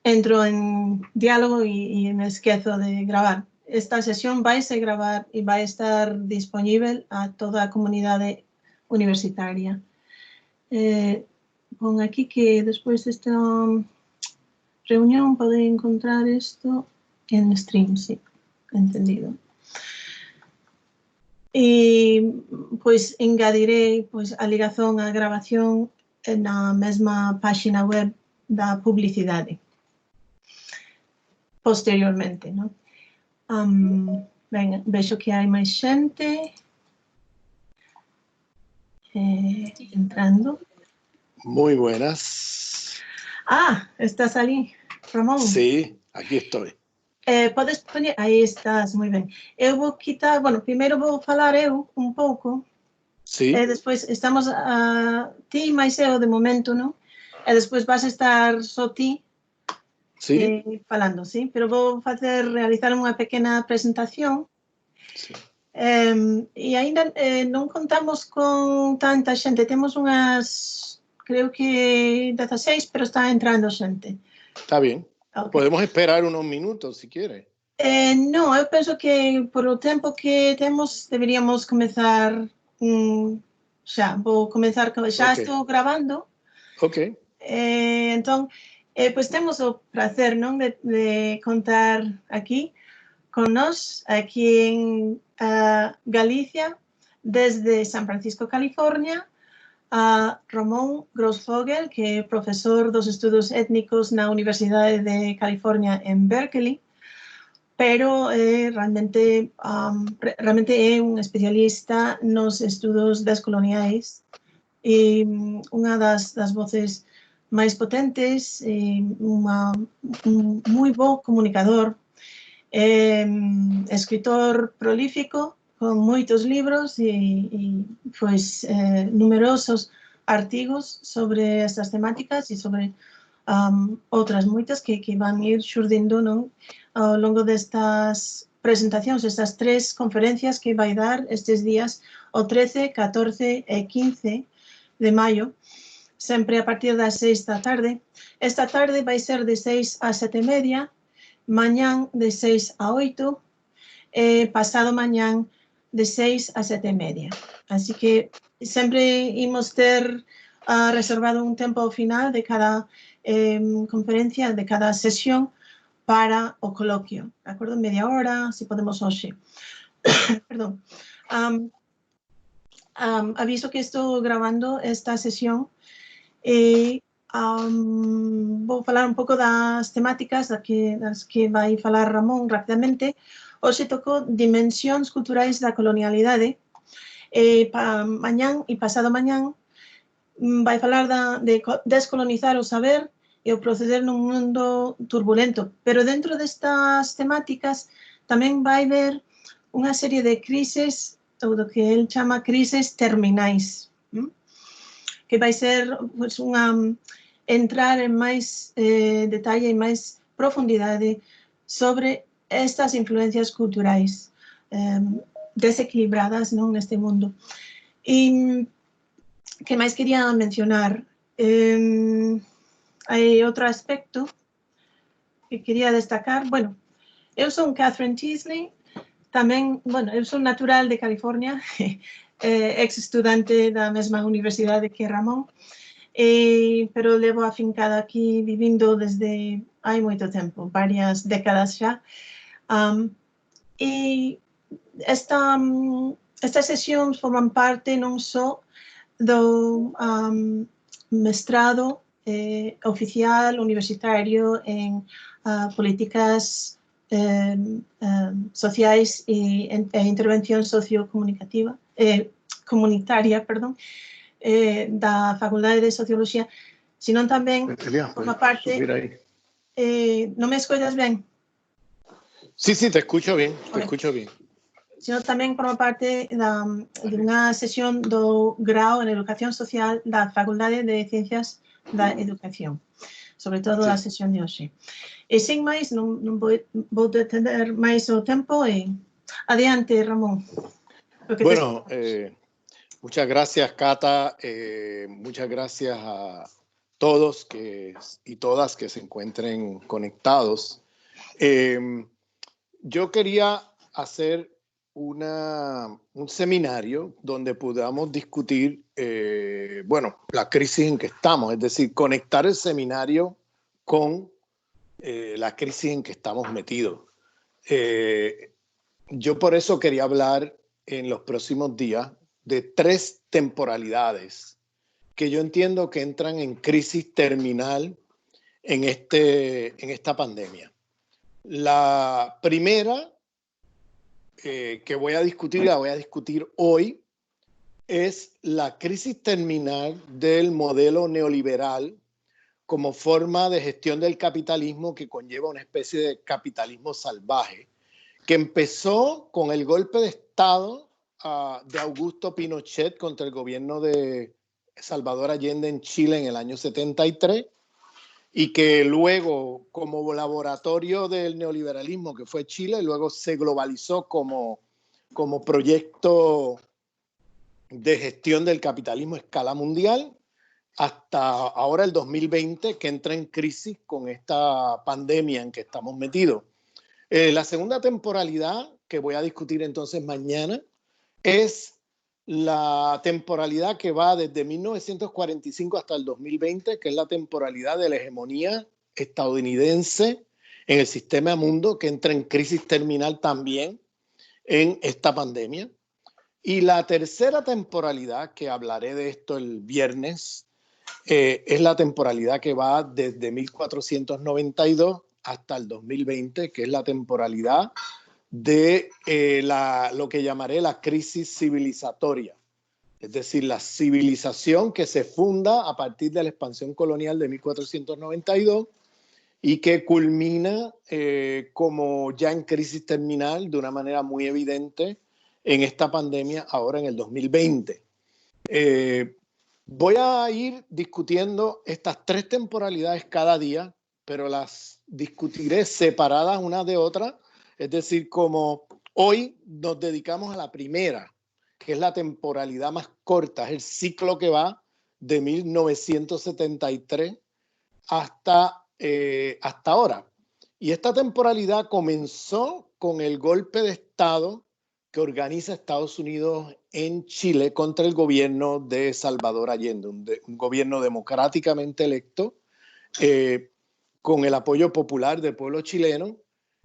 entro en diálogo y me esquezo de grabar. Esta sesión va a grabar y va a estar disponible a toda la comunidad universitaria. Pongo aquí que después de esta reunión podéis encontrar esto en stream, sí, entendido. E, pois, engadirei pois, a ligazón á grabación na mesma página web da publicidade. Posteriormente, ¿no? Ben, vexo que hai máis xente entrando. Muy buenas. Ah, estás ali, Ramón. Sí, aquí estoy. Podes poñer, aí estás, moi ben. Eu vou quitar, bueno, primeiro vou falar eu un pouco. Sí. E despois estamos ti máis eu de momento, non? E despois vas estar só ti falando, sí? Pero vou realizar unha pequena presentación. Sí. E aínda non contamos con tanta xente. Temos unhas, creo que 16, pero está entrando xente. Está bien. Okay. Podemos esperar unos minutos, si quiere. Non, eu penso que por o tempo que temos deberíamos comezar xa. Vou comezar, xa estou grabando. Ok. Entón, pois temos o prazer, non, de contar aquí con nós, aquí en Galicia, desde San Francisco, California, a Ramón Grossfogel, que é profesor dos estudos étnicos na Universidade de California en Berkeley, pero realmente é un especialista nos estudos descoloniais e unha das voces máis potentes, un moi bo comunicador, escritor prolífico, con moitos libros e pois, numerosos artigos sobre estas temáticas e sobre outras moitas que van ir xurdindo, non, ao longo destas presentacións, estas 3 conferencias que vai dar estes días, o 13, 14 e 15 de maio, sempre a partir das 6 da tarde. Esta tarde vai ser de 6 a 7:30, mañán de 6 a 8 e pasado mañán de 6 a 7:30. Así que sempre imos ter reservado un tempo ao final de cada conferencia, de cada sesión para o coloquio, de acordo? Media hora, se podemos hoxe. Perdón. Aviso que estou grabando esta sesión e vou falar un pouco das temáticas das que vai falar Ramón rapidamente. Hoxe tocou dimensións culturais da colonialidade. Mañán e pasado mañán vai falar de descolonizar o saber e o proceder nun mundo turbulento. Pero dentro destas temáticas tamén vai ver unha serie de crises, ou do que el chama crises terminais, que vai ser pues, entrar en máis detalle e máis profundidade sobre estas influencias culturais desequilibradas, non, neste mundo. E que máis quería mencionar? Hai outro aspecto que quería destacar. Bueno, eu son Catherine Teasley, tamén, bueno, eu son natural de California, ex-estudante da mesma universidade que Ramón, pero levo afincada aquí vivindo desde hai moito tempo, varias décadas xa. E estas sesións forman parte non só do mestrado oficial universitario en políticas sociais e intervención sociocomunicativa, comunitaria, perdón, da Facultade de Socioloxía, sino tamén forma parte... non me escoitas ben? Sí, te escucho bien, te escucho bien. Sino tamén forma parte de unha sesión do grao en Educación Social da Facultade de Ciencias da Educación, sobre todo a sesión de hoxe. E sin máis, non vou detener máis o tempo e adiante, Ramón. Bueno, muchas gracias, Cata, muchas gracias todos y todas que se encuentren conectados. Yo quería hacer un seminario donde podamos discutir, la crisis en que estamos, es decir, conectar el seminario con la crisis en que estamos metidos. Yo por eso quería hablar en los próximos días de 3 temporalidades que yo entiendo que entran en crisis terminal en esta pandemia. La primera que voy a discutir, la voy a discutir hoy, es la crisis terminal del modelo neoliberal como forma de gestión del capitalismo que conlleva una especie de capitalismo salvaje, que empezó con el golpe de Estado de Augusto Pinochet contra el gobierno de Salvador Allende en Chile en el año 73, y que luego, como laboratorio del neoliberalismo que fue Chile, luego se globalizó como proyecto de gestión del capitalismo a escala mundial, hasta ahora el 2020, que entra en crisis con esta pandemia en que estamos metidos. La segunda temporalidad que voy a discutir entonces mañana es la temporalidad que va desde 1945 hasta el 2020, que es la temporalidad de la hegemonía estadounidense en el sistema mundo, que entra en crisis terminal también en esta pandemia. Y la tercera temporalidad, que hablaré de esto el viernes, es la temporalidad que va desde 1492 hasta el 2020, que es la temporalidad de lo que llamaré la crisis civilizatoria, es decir, la civilización que se funda a partir de la expansión colonial de 1492 y que culmina como ya en crisis terminal de una manera muy evidente en esta pandemia ahora en el 2020. Voy a ir discutiendo estas 3 temporalidades cada día, pero las discutiré separadas una de otra. Es decir, como hoy nos dedicamos a la primera, que es la temporalidad más corta, es el ciclo que va de 1973 hasta ahora. Y esta temporalidad comenzó con el golpe de Estado que organiza Estados Unidos en Chile contra el gobierno de Salvador Allende, un gobierno democráticamente electo, con el apoyo popular del pueblo chileno,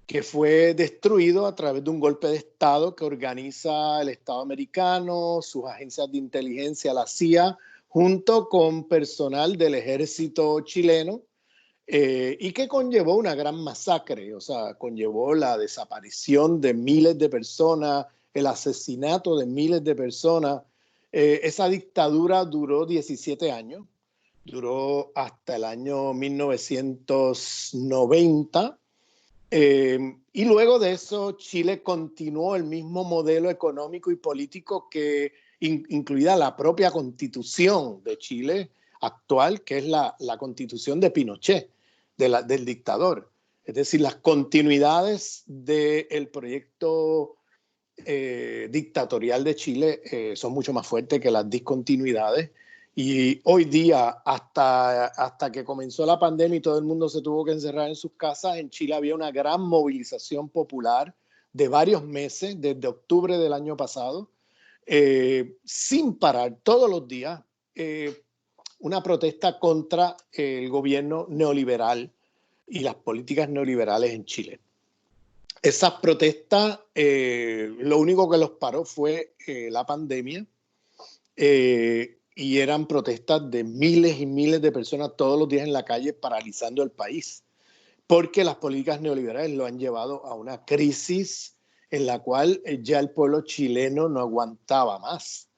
que fue destruido a través de un golpe de Estado que organiza el Estado americano, sus agencias de inteligencia, la CIA, junto con personal del ejército chileno, y que conllevó una gran masacre, o sea, conllevó la desaparición de miles de personas, el asesinato de miles de personas. Esa dictadura duró 17 años, duró hasta el año 1990. Y luego de eso, Chile continuó el mismo modelo económico y político que incluida la propia constitución de Chile actual, que es la constitución de Pinochet, del dictador. Es decir, las continuidades del proyecto dictatorial de Chile son mucho más fuertes que las discontinuidades. Y hoy día, hasta que comenzó la pandemia y todo el mundo se tuvo que encerrar en sus casas, en Chile había una gran movilización popular de varios meses, desde octubre del año pasado, sin parar, todos los días, una protesta contra el gobierno neoliberal y las políticas neoliberales en Chile. Esas protestas, lo único que los paró fue la pandemia, y eran protestas de miles y miles de personas todos los días en la calle paralizando el país, porque las políticas neoliberales lo han llevado a una crisis en la cual ya el pueblo chileno no aguantaba más.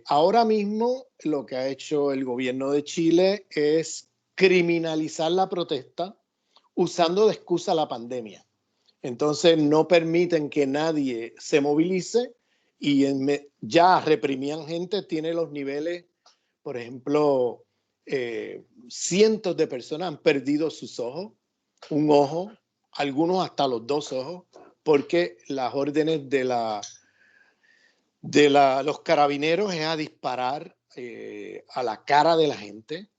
Ahora mismo lo que ha hecho el gobierno de Chile es criminalizar la protesta usando de excusa la pandemia. Entonces no permiten que nadie se movilice y ya reprimían gente, tiene los niveles, por ejemplo, cientos de personas han perdido sus ojos, un ojo, algunos hasta los 2 ojos, porque las órdenes de los carabineros es a disparar a la cara de la gente,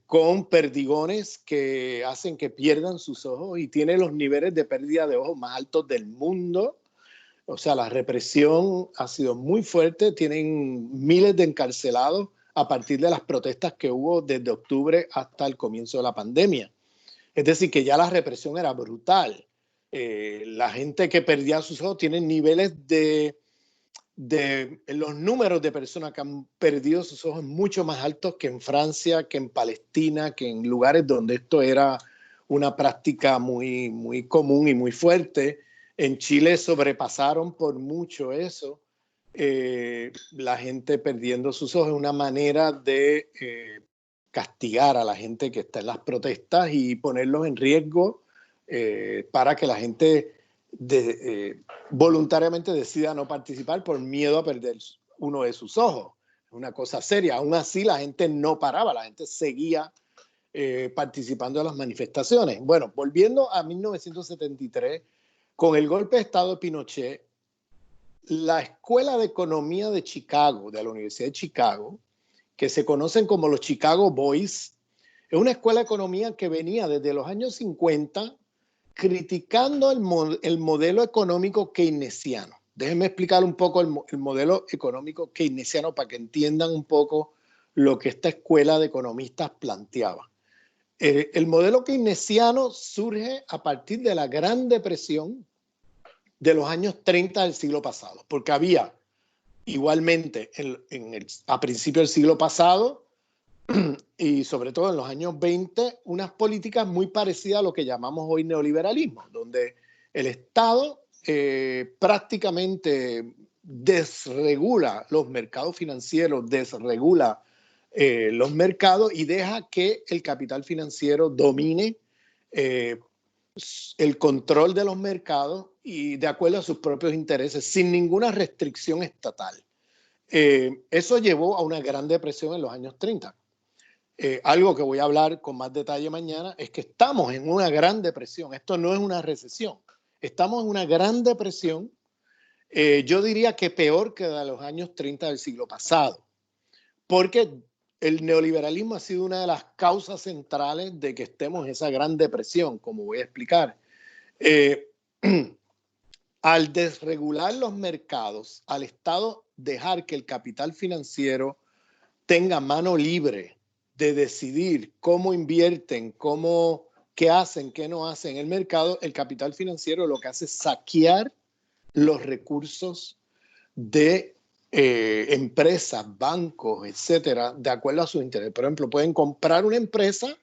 con perdigones que hacen que pierdan sus ojos y tiene los niveles de pérdida de ojos más altos del mundo. O sea, la represión ha sido muy fuerte, tienen miles de encarcelados a partir de las protestas que hubo desde octubre hasta el comienzo de la pandemia. Es decir, que ya la represión era brutal. La gente que perdía sus ojos tiene niveles los números de personas que han perdido sus ojos mucho más altos que en Francia, que en Palestina, que en lugares donde esto era una práctica muy, muy común y muy fuerte. En Chile sobrepasaron por mucho eso. La gente perdiendo sus ojos es una manera de castigar a la gente que está en las protestas y ponerlos en riesgo para que la gente voluntariamente decida no participar por miedo a perder uno de sus ojos. Es una cosa seria. Aún así, la gente no paraba, la gente seguía participando en las manifestaciones. Bueno, volviendo a 1973, con el golpe de Estado de Pinochet, la Escuela de Economía de Chicago, de la Universidad de Chicago, que se conocen como los Chicago Boys, es una escuela de economía que venía desde los años 50 criticando el modelo económico keynesiano. Déjenme explicar un poco el modelo económico keynesiano para que entiendan un poco lo que esta escuela de economistas planteaba. El modelo keynesiano surge a partir de la Gran Depresión de los años 30 del siglo pasado, porque había igualmente a principios del siglo pasado y sobre todo en los años 20, unas políticas muy parecidas a lo que llamamos hoy neoliberalismo, donde el Estado prácticamente desregula los mercados financieros, desregula los mercados y deja que el capital financiero domine el control de los mercados y de acuerdo a sus propios intereses, sin ninguna restricción estatal. Eso llevó a una gran depresión en los años 30. Algo que voy a hablar con más detalle mañana es que estamos en una gran depresión. Esto no es una recesión. Estamos en una gran depresión. Yo diría que peor que de los años 30 del siglo pasado, porque el neoliberalismo ha sido una de las causas centrales de que estemos en esa gran depresión, como voy a explicar. Al desregular los mercados, al Estado dejar que el capital financiero tenga mano libre de decidir cómo invierten, qué hacen, qué no hacen en el mercado, el capital financiero lo que hace es saquear los recursos de empresas, bancos, etcétera, de acuerdo a sus intereses. Por ejemplo, pueden comprar una empresa,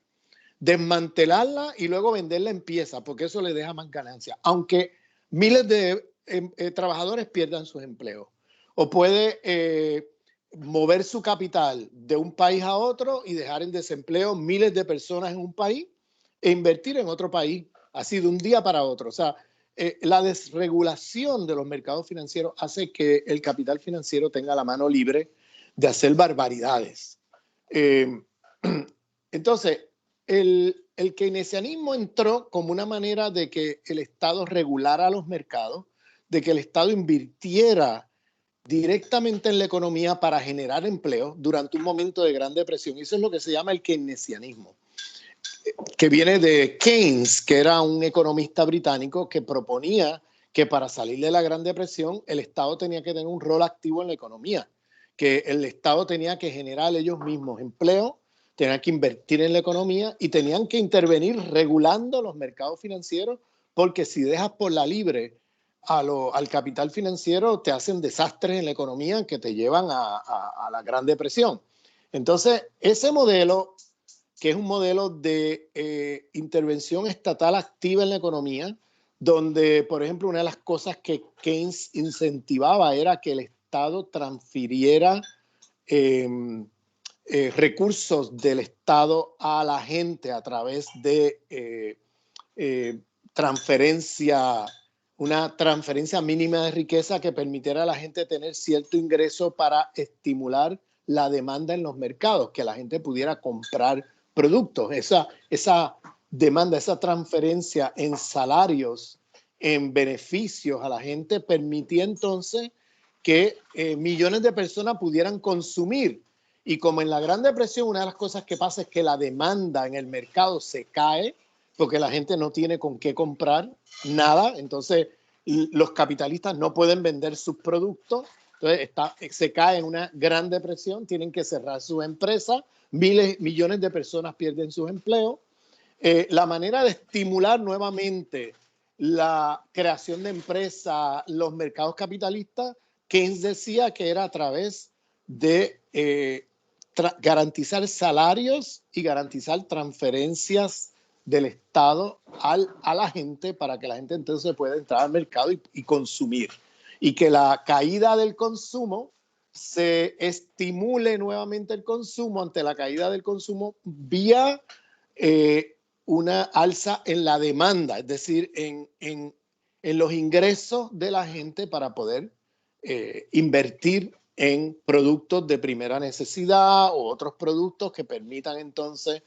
desmantelarla y luego venderla en piezas, porque eso le deja más ganancia, aunque miles de trabajadores pierdan sus empleos. O puede mover su capital de un país a otro y dejar en desempleo miles de personas en un país e invertir en otro país, así de un día para otro. O sea, la desregulación de los mercados financieros hace que el capital financiero tenga la mano libre de hacer barbaridades. Entonces, el keynesianismo entró como una manera de que el Estado regulara los mercados, de que el Estado invirtiera directamente en la economía para generar empleo durante un momento de gran depresión. Eso es lo que se llama el keynesianismo, que viene de Keynes, que era un economista británico que proponía que para salir de la Gran Depresión el Estado tenía que tener un rol activo en la economía, que el Estado tenía que generar ellos mismos empleo, tenían que invertir en la economía y tenían que intervenir regulando los mercados financieros, porque si dejas por la libre al capital financiero, te hacen desastres en la economía que te llevan a la Gran Depresión. Entonces, ese modelo, que es un modelo de intervención estatal activa en la economía, donde, por ejemplo, una de las cosas que Keynes incentivaba era que el Estado transfiriera recursos del Estado a la gente a través de una transferencia mínima de riqueza que permitiera a la gente tener cierto ingreso para estimular la demanda en los mercados, que la gente pudiera comprar productos. Esa demanda, esa transferencia en salarios, en beneficios a la gente, permitía entonces que millones de personas pudieran consumir Y como en la Gran Depresión, una de las cosas que pasa es que la demanda en el mercado se cae porque la gente no tiene con qué comprar nada. Entonces, los capitalistas no pueden vender sus productos. Entonces, se cae en una Gran Depresión, tienen que cerrar sus empresas, millones de personas pierden sus empleos. La manera de estimular nuevamente la creación de empresas, los mercados capitalistas, Keynes decía que era a través de garantizar salarios y garantizar transferencias del Estado a la gente para que la gente entonces pueda entrar al mercado y consumir. Y que la caída del consumo se estimule nuevamente el consumo ante la caída del consumo vía una alza en la demanda, es decir, en los ingresos de la gente para poder invertir en productos de primera necesidad o otros productos que permitan entonces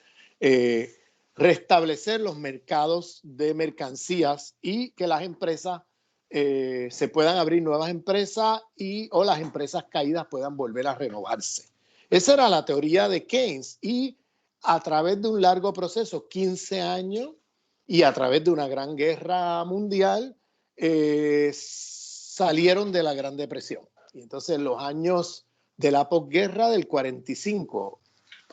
restablecer los mercados de mercancías y que las empresas se puedan abrir nuevas empresas o las empresas caídas puedan volver a renovarse. Esa era la teoría de Keynes y a través de un largo proceso, 15 años, y a través de una gran guerra mundial, salieron de la Gran Depresión. Y entonces los años de la posguerra del 45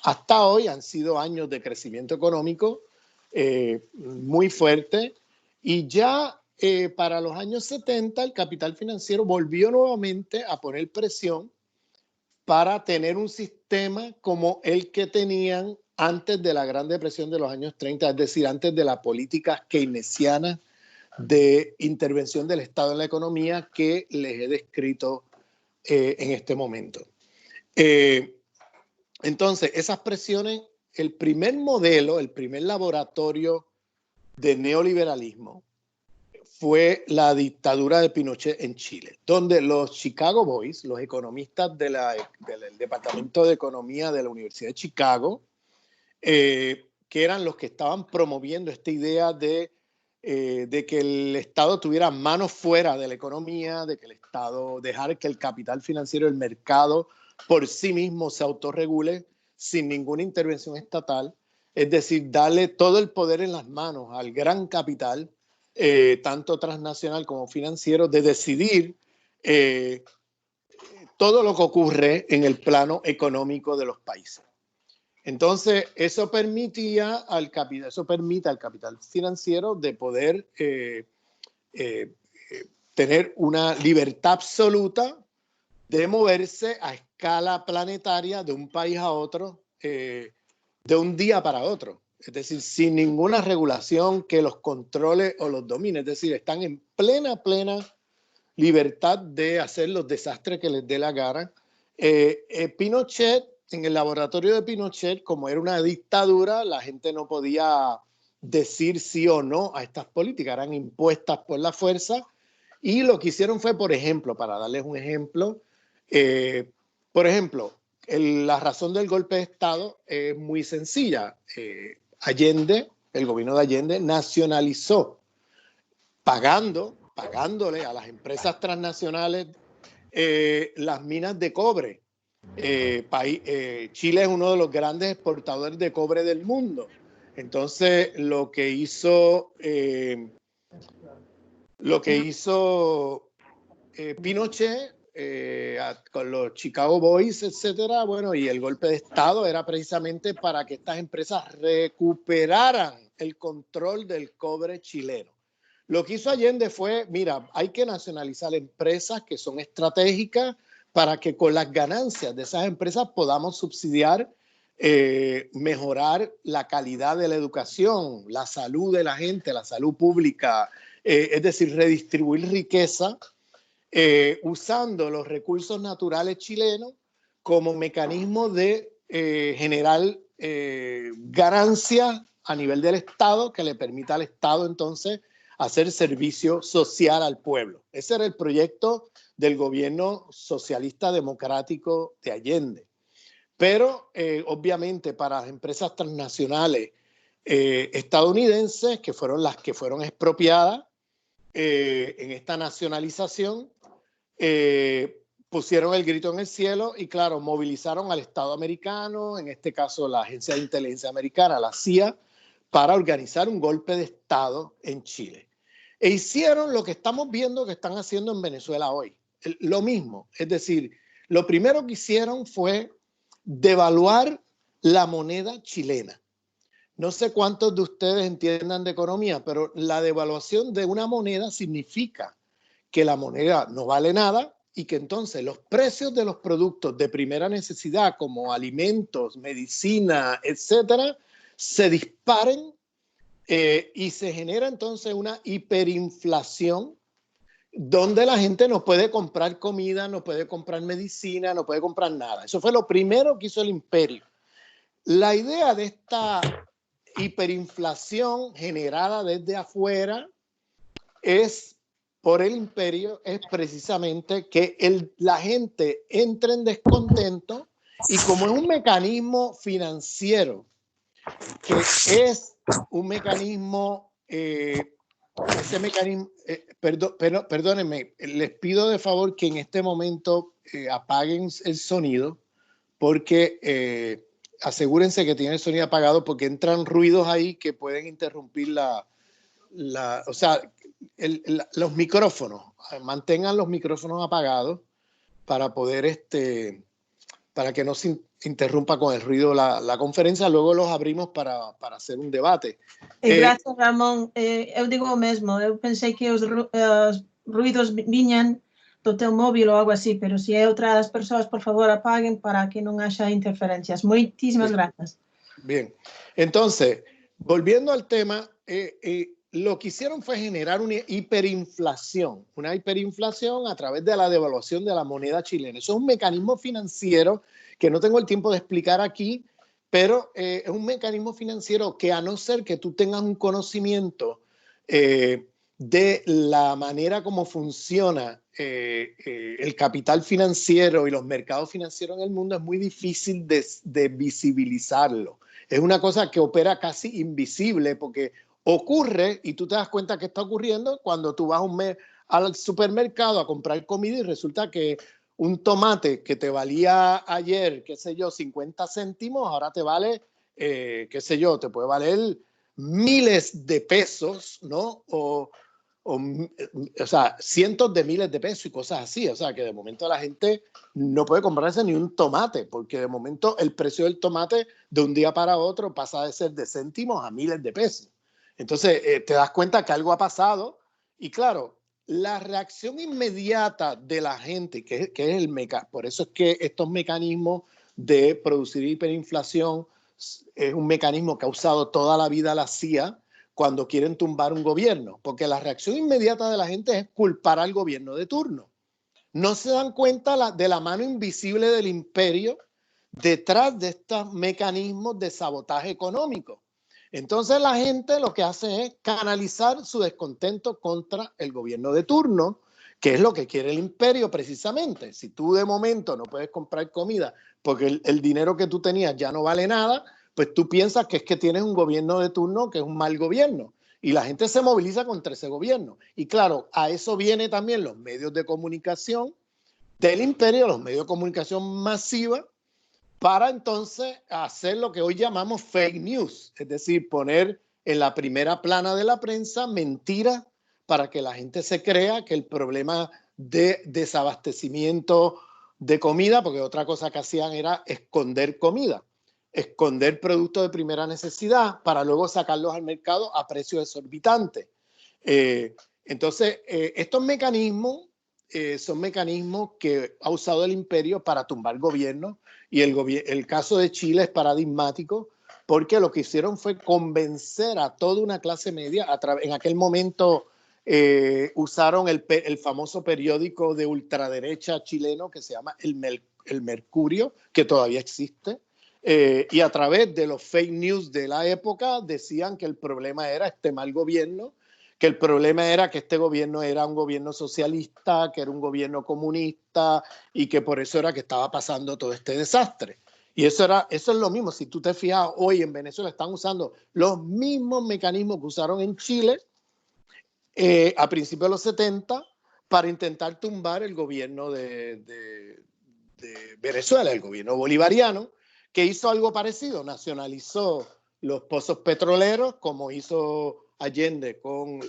hasta hoy han sido años de crecimiento económico muy fuerte. Y ya para los años 70 el capital financiero volvió nuevamente a poner presión para tener un sistema como el que tenían antes de la Gran Depresión de los años 30, es decir, antes de la política keynesiana de intervención del Estado en la economía que les he descrito en este momento. Entonces, esas presiones, el primer modelo, el primer laboratorio de neoliberalismo fue la dictadura de Pinochet en Chile, donde los Chicago Boys, los economistas del Departamento de Economía de la Universidad de Chicago, que eran los que estaban promoviendo esta idea de que el Estado tuviera manos fuera de la economía, de que el Estado dejar que el capital financiero, el mercado, por sí mismo se autorregule sin ninguna intervención estatal, es decir, darle todo el poder en las manos al gran capital, tanto transnacional como financiero, de decidir todo lo que ocurre en el plano económico de los países. Entonces, eso permite al capital financiero de poder tener una libertad absoluta de moverse a escala planetaria de un país a otro, de un día para otro. Es decir, sin ninguna regulación que los controle o los domine. Es decir, están en plena libertad de hacer los desastres que les dé la gana. Pinochet, en el laboratorio de Pinochet, como era una dictadura, la gente no podía decir sí o no a estas políticas, eran impuestas por la fuerza. Y lo que hicieron fue, por ejemplo, para darles un ejemplo, la razón del golpe de Estado es muy sencilla. Allende, el gobierno de Allende, nacionalizó, pagándole a las empresas transnacionales las minas de cobre. Chile es uno de los grandes exportadores de cobre del mundo. Entonces, lo que hizo Pinochet con los Chicago Boys, etcétera, bueno, y el golpe de Estado era precisamente para que estas empresas recuperaran el control del cobre chileno. Lo que hizo Allende fue, mira, hay que nacionalizar empresas que son estratégicas para que con las ganancias de esas empresas podamos subsidiar, mejorar la calidad de la educación, la salud de la gente, la salud pública, es decir, redistribuir riqueza usando los recursos naturales chilenos como mecanismo de generar ganancias a nivel del Estado que le permita al Estado entonces hacer servicio social al pueblo. Ese era el proyecto del gobierno socialista democrático de Allende. Pero obviamente para las empresas transnacionales estadounidenses, que fueron las que fueron expropiadas en esta nacionalización, pusieron el grito en el cielo y, claro, movilizaron al Estado americano, en este caso la Agencia de Inteligencia Americana, la CIA, para organizar un golpe de Estado en Chile. E hicieron lo que estamos viendo que están haciendo en Venezuela hoy. Lo mismo, es decir, lo primero que hicieron fue devaluar la moneda chilena. No sé cuántos de ustedes entiendan de economía, pero la devaluación de una moneda significa que la moneda no vale nada y que entonces los precios de los productos de primera necesidad como alimentos, medicina, etcétera, se disparen y se genera entonces una hiperinflación donde la gente no puede comprar comida, no puede comprar medicina, no puede comprar nada. Eso fue lo primero que hizo el imperio. La idea de esta hiperinflación generada desde afuera por el imperio es precisamente que la gente entre en descontento y como es un mecanismo financiero, que es un mecanismo, ese mecanismo, perdónenme, les pido de favor que en este momento apaguen el sonido porque asegúrense que tienen el sonido apagado porque entran ruidos ahí que pueden interrumpir o sea, los micrófonos. Mantengan los micrófonos apagados para poder, para que no se interrumpa con el ruido la conferencia. Luego los abrimos para hacer un debate. Gracias, Ramón. Eu digo o mesmo. Eu pensei que os ruidos viñan do teu móvil ou algo así, pero se é outras persoas, por favor, apaguen para que non haxa interferencias. Moitísimas gracias. Bien. Entonces, volviendo al tema, lo que hicieron fue generar una hiperinflación a través de la devaluación de la moneda chilena. Eso es un mecanismo financiero que no tengo el tiempo de explicar aquí, pero es un mecanismo financiero que, a no ser que tú tengas un conocimiento de la manera como funciona el capital financiero y los mercados financieros en el mundo, es muy difícil de visibilizarlo. Es una cosa que opera casi invisible porque ocurre y tú te das cuenta que está ocurriendo cuando tú vas al supermercado a comprar comida y resulta que un tomate que te valía ayer, qué sé yo, 50 céntimos, ahora te vale, qué sé yo, te puede valer miles de pesos, ¿no? O sea, cientos de miles de pesos y cosas así. O sea, que de momento la gente no puede comprarse ni un tomate, porque de momento el precio del tomate de un día para otro pasa de ser de céntimos a miles de pesos. Entonces, te das cuenta que algo ha pasado y claro, la reacción inmediata de la gente, que es por eso es que estos mecanismos de producir hiperinflación es un mecanismo que ha usado toda la vida la CIA cuando quieren tumbar un gobierno, porque la reacción inmediata de la gente es culpar al gobierno de turno. No se dan cuenta de la mano invisible del imperio detrás de estos mecanismos de sabotaje económico. Entonces la gente lo que hace es canalizar su descontento contra el gobierno de turno, que es lo que quiere el imperio precisamente. Si tú de momento no puedes comprar comida porque el dinero que tú tenías ya no vale nada, pues tú piensas que es que tienes un gobierno de turno que es un mal gobierno. Y la gente se moviliza contra ese gobierno. Y claro, a eso vienen también los medios de comunicación del imperio, los medios de comunicación masiva, para entonces hacer lo que hoy llamamos fake news, es decir, poner en la primera plana de la prensa mentiras para que la gente se crea que el problema de desabastecimiento de comida, porque otra cosa que hacían era esconder comida, esconder productos de primera necesidad para luego sacarlos al mercado a precios exorbitantes. Entonces, estos mecanismos son mecanismos que ha usado el imperio para tumbar gobiernos y el caso de Chile es paradigmático porque lo que hicieron fue convencer a toda una clase media. En aquel momento usaron el famoso periódico de ultraderecha chileno que se llama El Mercurio, que todavía existe. Y a través de los fake news de la época decían que el problema era este mal gobierno, que el problema era que este gobierno era un gobierno socialista, que era un gobierno comunista y que por eso era que estaba pasando todo este desastre. Y eso es lo mismo. Si tú te fijas, hoy en Venezuela están usando los mismos mecanismos que usaron en Chile a principios de los 70 para intentar tumbar el gobierno de Venezuela, el gobierno bolivariano, que hizo algo parecido, nacionalizó los pozos petroleros, como hizo Allende con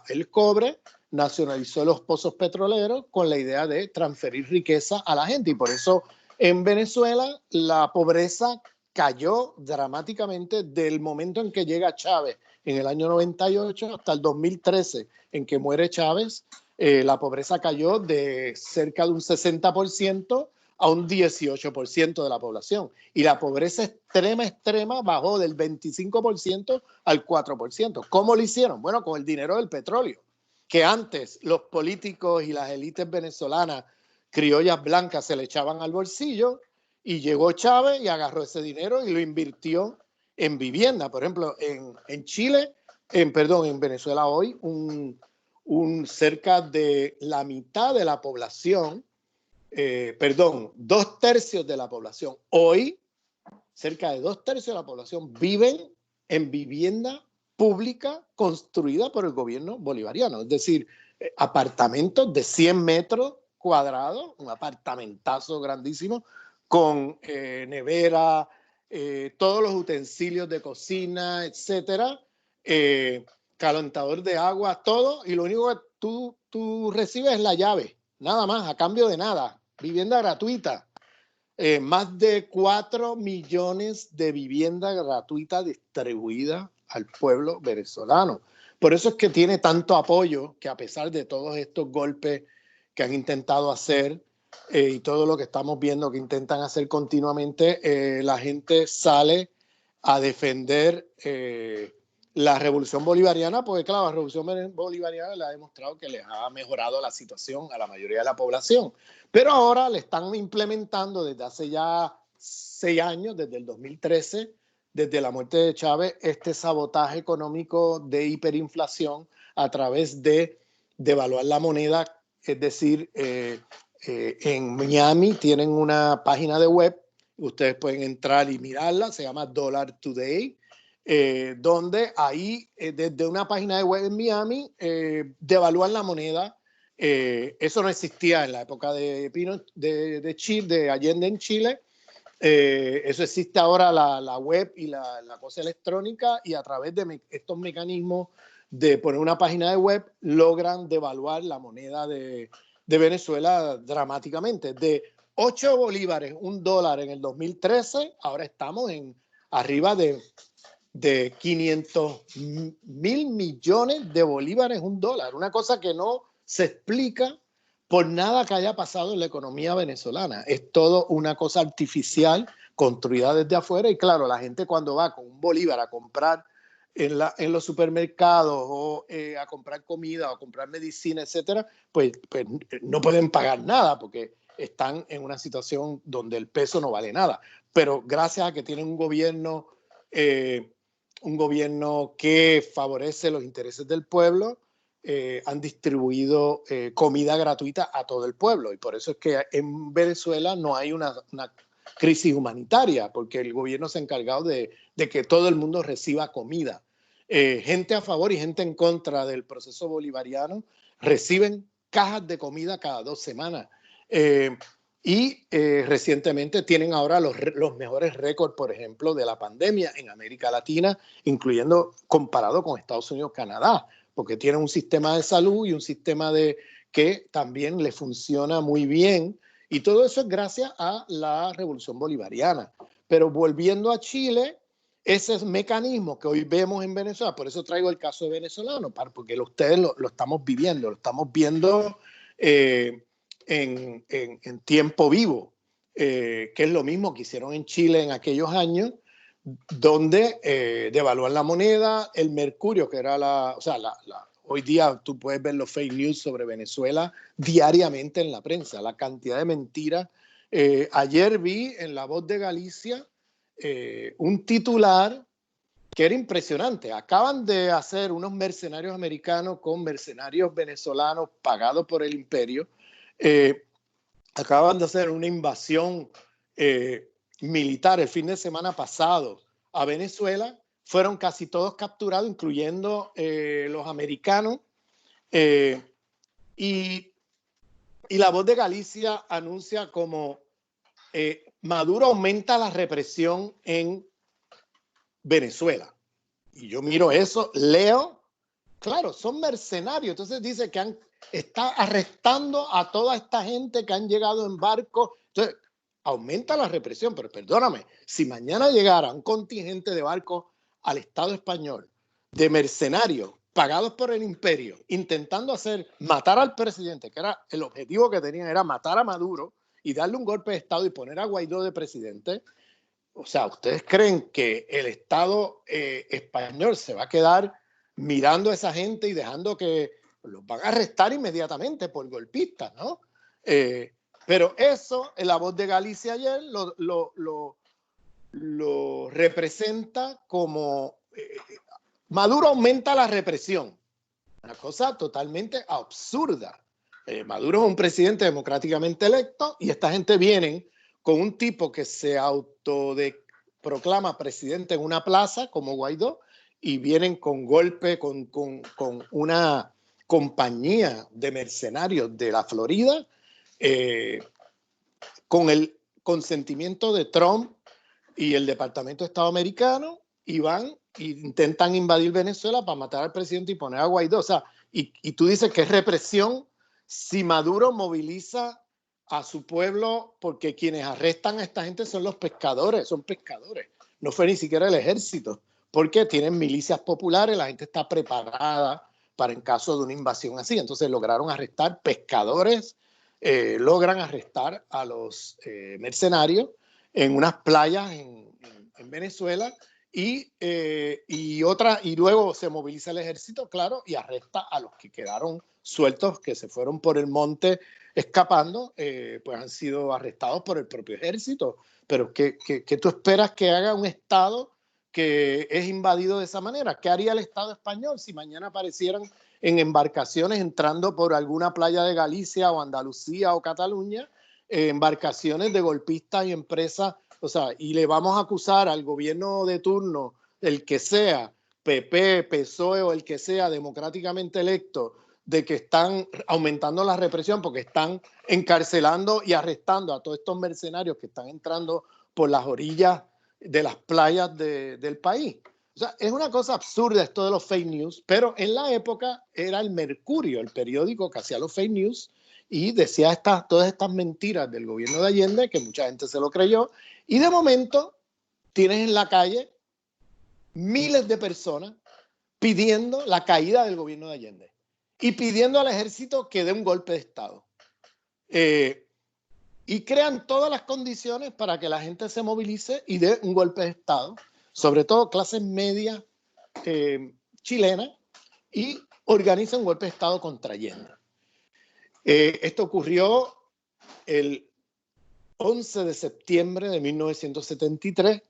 el cobre, nacionalizó los pozos petroleros con la idea de transferir riqueza a la gente. Y por eso en Venezuela la pobreza cayó dramáticamente del momento en que llega Chávez en el año 98 hasta el 2013, en que muere Chávez. La pobreza cayó de cerca de un 60% a un 18% de la población. Y la pobreza extrema bajó del 25% al 4%. ¿Cómo lo hicieron? Bueno, con el dinero del petróleo, que antes los políticos y las élites venezolanas criollas blancas se le echaban al bolsillo, y llegó Chávez y agarró ese dinero y lo invirtió en vivienda. Por ejemplo, en Chile, en Venezuela hoy, cerca de la mitad de la población, 2/3 de la población, hoy cerca de 2/3 de la población viven en vivienda pública construida por el gobierno bolivariano, es decir, apartamentos de 100 metros cuadrados, un apartamentazo grandísimo, con nevera, todos los utensilios de cocina, etcétera, calentador de agua, todo, y lo único que tú recibes es la llave, nada más, a cambio de nada, vivienda gratuita. Más de 4 millones de viviendas gratuitas distribuidas al pueblo venezolano. Por eso es que tiene tanto apoyo, que a pesar de todos estos golpes que han intentado hacer y todo lo que estamos viendo que intentan hacer continuamente, la gente sale a defender la revolución bolivariana, porque claro, la revolución bolivariana le ha demostrado que les ha mejorado la situación a la mayoría de la población. Pero ahora le están implementando desde hace ya 6 años, desde el 2013, desde la muerte de Chávez, este sabotaje económico de hiperinflación a través de devaluar la moneda. Es decir, en Miami tienen una página de web, ustedes pueden entrar y mirarla, se llama Dollar Today, donde ahí, desde una página de web en Miami, devalúan la moneda. Eso no existía en la época de Chile, de Allende en Chile. Eso existe ahora, la web y la cosa electrónica, y a través de estos mecanismos de poner una página de web logran devaluar la moneda de Venezuela dramáticamente. De 8 bolívares, $1 en el 2013, ahora estamos arriba de 500.000 millones de bolívares, $1. Una cosa que no se explica por nada que haya pasado en la economía venezolana. Es todo una cosa artificial construida desde afuera, y claro, la gente cuando va con un bolívar a comprar en los supermercados o a comprar comida o a comprar medicina, etcétera, pues no pueden pagar nada porque están en una situación donde el peso no vale nada. Pero gracias a que tienen un gobierno que favorece los intereses del pueblo, han distribuido comida gratuita a todo el pueblo, y por eso es que en Venezuela no hay una crisis humanitaria, porque el gobierno se ha encargado de que todo el mundo reciba comida. Gente a favor y gente en contra del proceso bolivariano reciben cajas de comida cada 2 semanas. Recientemente tienen ahora los mejores récords, por ejemplo, de la pandemia en América Latina, incluyendo comparado con Estados Unidos, Canadá, porque tienen un sistema de salud y un sistema que también le funciona muy bien, y todo eso es gracias a la revolución bolivariana. Pero volviendo a Chile, ese mecanismo que hoy vemos en Venezuela, por eso traigo el caso de venezolano, porque ustedes lo estamos viendo en tiempo vivo, que es lo mismo que hicieron en Chile en aquellos años, donde devalúan la moneda, el mercurio, que era hoy día tú puedes ver los fake news sobre Venezuela diariamente en la prensa, la cantidad de mentiras. Ayer vi en La Voz de Galicia un titular que era impresionante. Acaban de hacer unos mercenarios americanos con mercenarios venezolanos pagados por el imperio. Acaban de hacer una invasión militar el fin de semana pasado a Venezuela. Fueron casi todos capturados, incluyendo los americanos. Y Y La Voz de Galicia anuncia como Maduro aumenta la represión en Venezuela. Y yo miro eso, leo, claro, son mercenarios. Entonces dice que está arrestando a toda esta gente que han llegado en barco. Entonces, aumenta la represión, pero perdóname, si mañana llegara un contingente de barcos al Estado español, de mercenarios, pagados por el imperio, intentando matar al presidente, que era el objetivo que tenían, era matar a Maduro y darle un golpe de Estado y poner a Guaidó de presidente. O sea, ¿ustedes creen que el Estado español se va a quedar mirando a esa gente y dejando que los van a arrestar inmediatamente por golpistas, ¿no? Pero eso, en La Voz de Galicia ayer lo representa como Maduro aumenta la represión. Una cosa totalmente absurda. Maduro es un presidente democráticamente electo y esta gente viene con un tipo que se autoproclama presidente en una plaza como Guaidó y vienen con golpe, con una compañía de mercenarios de la Florida, con el consentimiento de Trump y el Departamento de Estado americano, y van e intentan invadir Venezuela para matar al presidente y poner a Guaidó. O sea, y tú dices que es represión si Maduro moviliza a su pueblo, porque quienes arrestan a esta gente son los pescadores, son pescadores. No fue ni siquiera el ejército, porque tienen milicias populares, la gente está preparada para en caso de una invasión así. Entonces lograron arrestar pescadores, logran arrestar a los mercenarios en unas playas en Venezuela y luego se moviliza el ejército, claro, y arresta a los que quedaron sueltos, que se fueron por el monte escapando, pues han sido arrestados por el propio ejército. Pero ¿qué tú esperas que haga un Estado que es invadido de esa manera? ¿Qué haría el Estado español si mañana aparecieran en embarcaciones entrando por alguna playa de Galicia o Andalucía o Cataluña, embarcaciones de golpistas y empresas? O sea, y le vamos a acusar al gobierno de turno, el que sea, PP, PSOE o el que sea democráticamente electo, de que están aumentando la represión porque están encarcelando y arrestando a todos estos mercenarios que están entrando por las orillas de las playas del país. O sea, es una cosa absurda esto de los fake news, pero en la época era el Mercurio, el periódico que hacía los fake news, y decía todas estas mentiras del gobierno de Allende, que mucha gente se lo creyó, y de momento tienes en la calle miles de personas pidiendo la caída del gobierno de Allende y pidiendo al ejército que dé un golpe de Estado. Y crean todas las condiciones para que la gente se movilice y dé un golpe de Estado, sobre todo clases medias chilenas, y organiza un golpe de Estado contra Allende. Esto ocurrió el 11 de septiembre de 1973,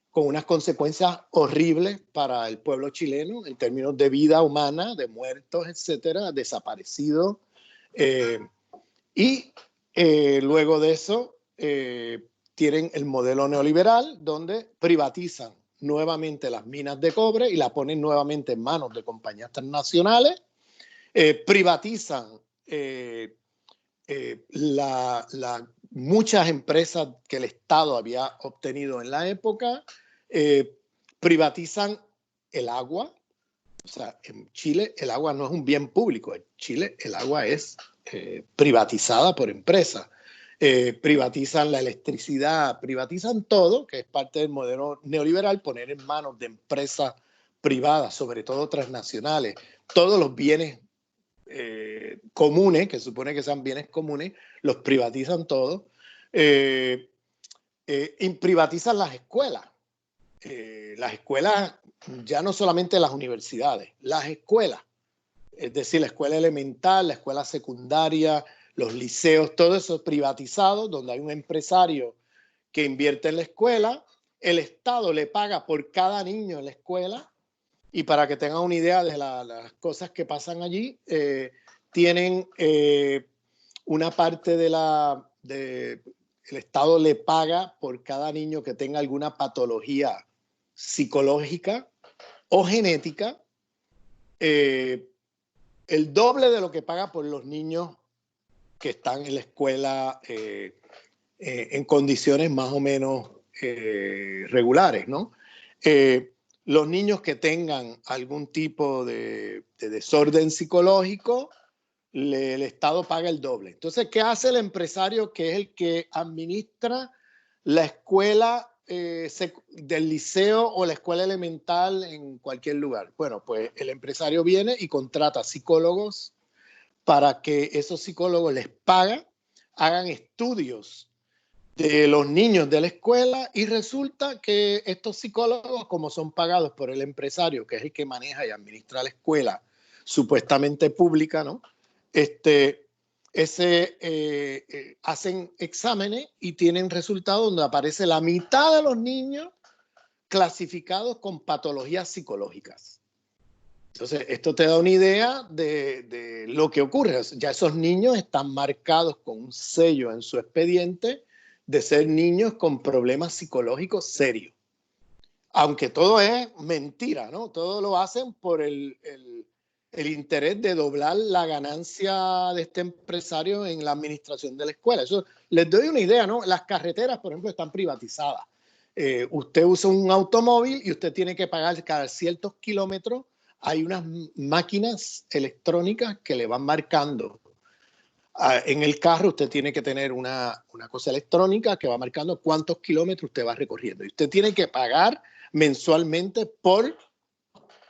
con unas consecuencias horribles para el pueblo chileno en términos de vida humana, de muertos, etcétera, desaparecidos. Luego de eso tienen el modelo neoliberal, donde privatizan nuevamente las minas de cobre y la ponen nuevamente en manos de compañías transnacionales. Privatizan muchas empresas que el Estado había obtenido en la época. Privatizan el agua. O sea, en Chile el agua no es un bien público. En Chile el agua es privatizada por empresas. Privatizan la electricidad, privatizan todo, que es parte del modelo neoliberal, poner en manos de empresas privadas, sobre todo transnacionales, todos los bienes comunes, que supone que sean bienes comunes, los privatizan todos. Y privatizan las escuelas. Las escuelas, ya no solamente las universidades, las escuelas, es decir, la escuela elemental, la escuela secundaria, los liceos, todo eso es privatizado, donde hay un empresario que invierte en la escuela, el Estado le paga por cada niño en la escuela, y para que tengan una idea de las cosas que pasan allí, tienen una parte el Estado le paga por cada niño que tenga alguna patología psicológica o genética, el doble de lo que paga por los niños que están en la escuela en condiciones más o menos regulares, ¿no? Los niños que tengan algún tipo de desorden psicológico, el Estado paga el doble. Entonces, ¿qué hace el empresario que es el que administra la escuela del liceo o la escuela elemental en cualquier lugar? Bueno, pues el empresario viene y contrata psicólogos para que esos psicólogos les hagan estudios de los niños de la escuela, y resulta que estos psicólogos, como son pagados por el empresario, que es el que maneja y administra la escuela supuestamente pública, ¿no? Hacen exámenes y tienen resultados donde aparece la mitad de los niños clasificados con patologías psicológicas. Entonces, esto te da una idea de lo que ocurre. Ya esos niños están marcados con un sello en su expediente de ser niños con problemas psicológicos serios. Aunque todo es mentira, ¿no? Todo lo hacen por el interés de doblar la ganancia de este empresario en la administración de la escuela. Eso les doy una idea, ¿no? Las carreteras, por ejemplo, están privatizadas. Usted usa un automóvil y usted tiene que pagar cada ciertos kilómetros. Hay unas máquinas electrónicas que le van marcando. En el carro usted tiene que tener una cosa electrónica que va marcando cuántos kilómetros usted va recorriendo. Y usted tiene que pagar mensualmente por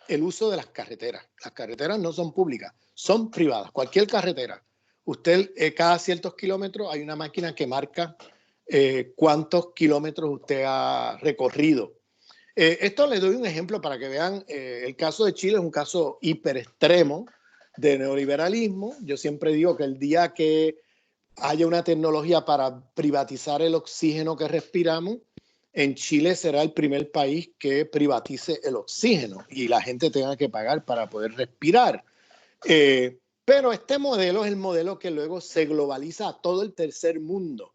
el uso de las carreteras. Las carreteras no son públicas, son privadas. Cualquier carretera. Usted, cada ciertos kilómetros, hay una máquina que marca cuántos kilómetros usted ha recorrido. Esto les doy un ejemplo para que vean. El caso de Chile es un caso hiper extremo de neoliberalismo. Yo siempre digo que el día que haya una tecnología para privatizar el oxígeno que respiramos, en Chile será el primer país que privatice el oxígeno y la gente tenga que pagar para poder respirar. Pero este modelo es el modelo que luego se globaliza a todo el tercer mundo.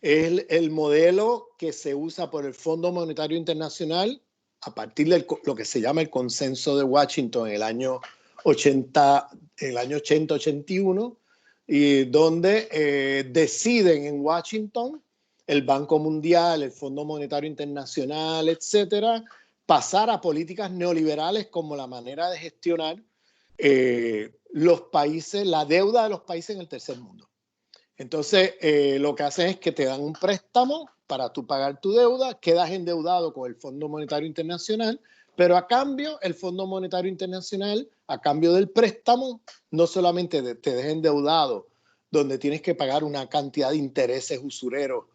Es el modelo que se usa por el Fondo Monetario Internacional a partir de lo que se llama el Consenso de Washington en el año 80-81, y donde deciden en Washington el Banco Mundial, el Fondo Monetario Internacional, etcétera, pasar a políticas neoliberales como la manera de gestionar los países, la deuda de los países en el tercer mundo. Entonces, lo que hacen es que te dan un préstamo para tú pagar tu deuda, quedas endeudado con el Fondo Monetario Internacional, pero a cambio, el Fondo Monetario Internacional, a cambio del préstamo, no solamente te deja endeudado, donde tienes que pagar una cantidad de intereses usureros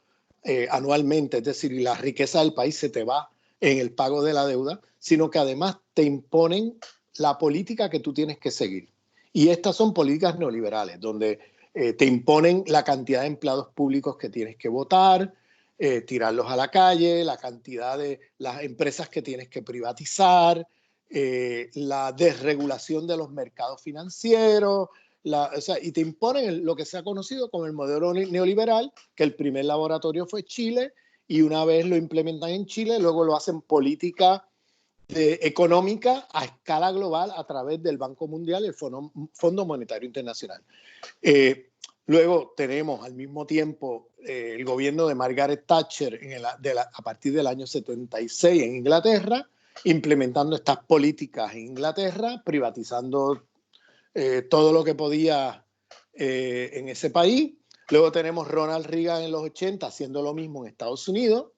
anualmente, es decir, la riqueza del país se te va en el pago de la deuda, sino que además te imponen la política que tú tienes que seguir. Y estas son políticas neoliberales, donde te imponen la cantidad de empleados públicos que tienes que votar, tirarlos a la calle, la cantidad de las empresas que tienes que privatizar, la desregulación de los mercados financieros, y te imponen lo que se ha conocido como el modelo neoliberal, que el primer laboratorio fue Chile, y una vez lo implementan en Chile, luego lo hacen política económica a escala global a través del Banco Mundial y el Fondo Monetario Internacional. Luego tenemos al mismo tiempo el gobierno de Margaret Thatcher a partir del año 76 en Inglaterra, implementando estas políticas en Inglaterra, privatizando todo lo que podía en ese país. Luego tenemos Ronald Reagan en los 80 haciendo lo mismo en Estados Unidos.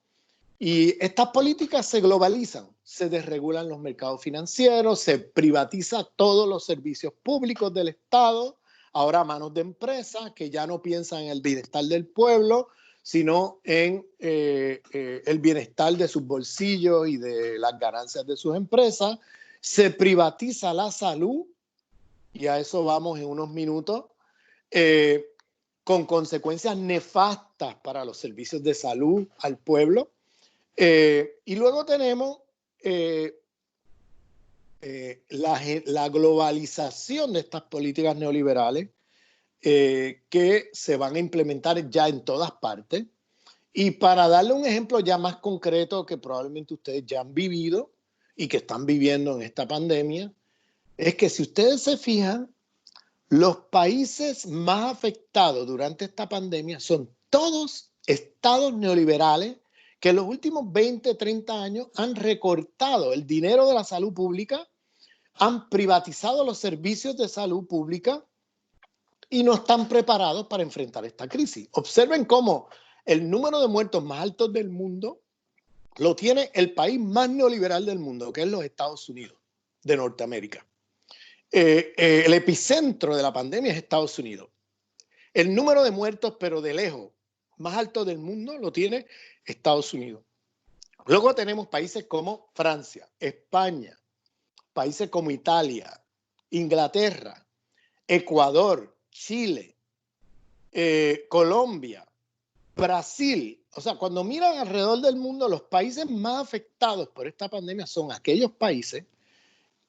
Y estas políticas se globalizan, se desregulan los mercados financieros, se privatiza todos los servicios públicos del Estado, ahora a manos de empresas que ya no piensan en el bienestar del pueblo, sino en el bienestar de sus bolsillos y de las ganancias de sus empresas. Se privatiza la salud, y a eso vamos en unos minutos, con consecuencias nefastas para los servicios de salud al pueblo. Y luego tenemos la globalización de estas políticas neoliberales que se van a implementar ya en todas partes. Y para darle un ejemplo ya más concreto que probablemente ustedes ya han vivido y que están viviendo en esta pandemia, es que si ustedes se fijan, los países más afectados durante esta pandemia son todos estados neoliberales que en los últimos 20, 30 años han recortado el dinero de la salud pública, han privatizado los servicios de salud pública y no están preparados para enfrentar esta crisis. Observen cómo el número de muertos más altos del mundo lo tiene el país más neoliberal del mundo, que es los Estados Unidos de Norteamérica. El epicentro de la pandemia es Estados Unidos. El número de muertos, pero de lejos, más alto del mundo, lo tiene Estados Unidos. Luego tenemos países como Francia, España, países como Italia, Inglaterra, Ecuador, Chile, Colombia, Brasil. O sea, cuando miran alrededor del mundo, los países más afectados por esta pandemia son aquellos países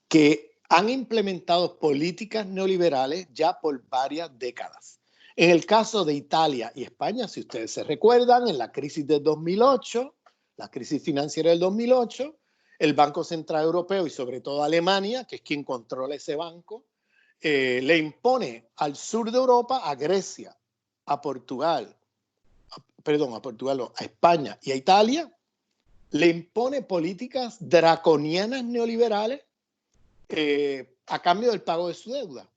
que han implementado políticas neoliberales ya por varias décadas. En el caso de Italia y España, si ustedes se recuerdan, en la crisis del 2008, la crisis financiera del 2008, el Banco Central Europeo y sobre todo Alemania, que es quien controla ese banco, le impone al sur de Europa, a Grecia, a Portugal, a España y a Italia, le impone políticas draconianas neoliberales a cambio del pago de su deuda.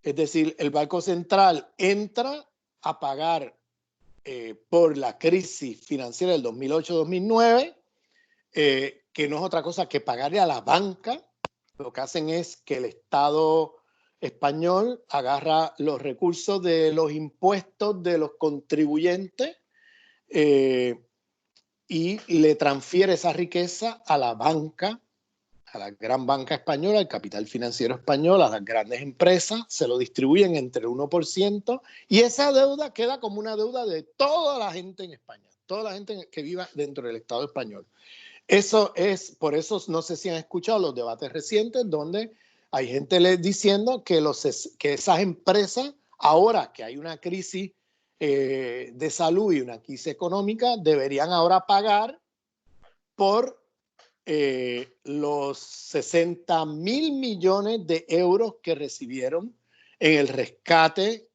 Es decir, el Banco Central entra a pagar por la crisis financiera del 2008-2009, que no es otra cosa que pagarle a la banca. Lo que hacen es que el Estado español agarra los recursos de los impuestos de los contribuyentes y le transfiere esa riqueza a la banca, a la gran banca española, al capital financiero español, a las grandes empresas, se lo distribuyen entre el 1% y esa deuda queda como una deuda de toda la gente en España, toda la gente que viva dentro del Estado español. Eso es, por eso no sé si han escuchado los debates recientes donde hay gente diciendo que esas empresas, ahora que hay una crisis de salud y una crisis económica, deberían ahora pagar por los 60.000 millones de euros que recibieron en el rescate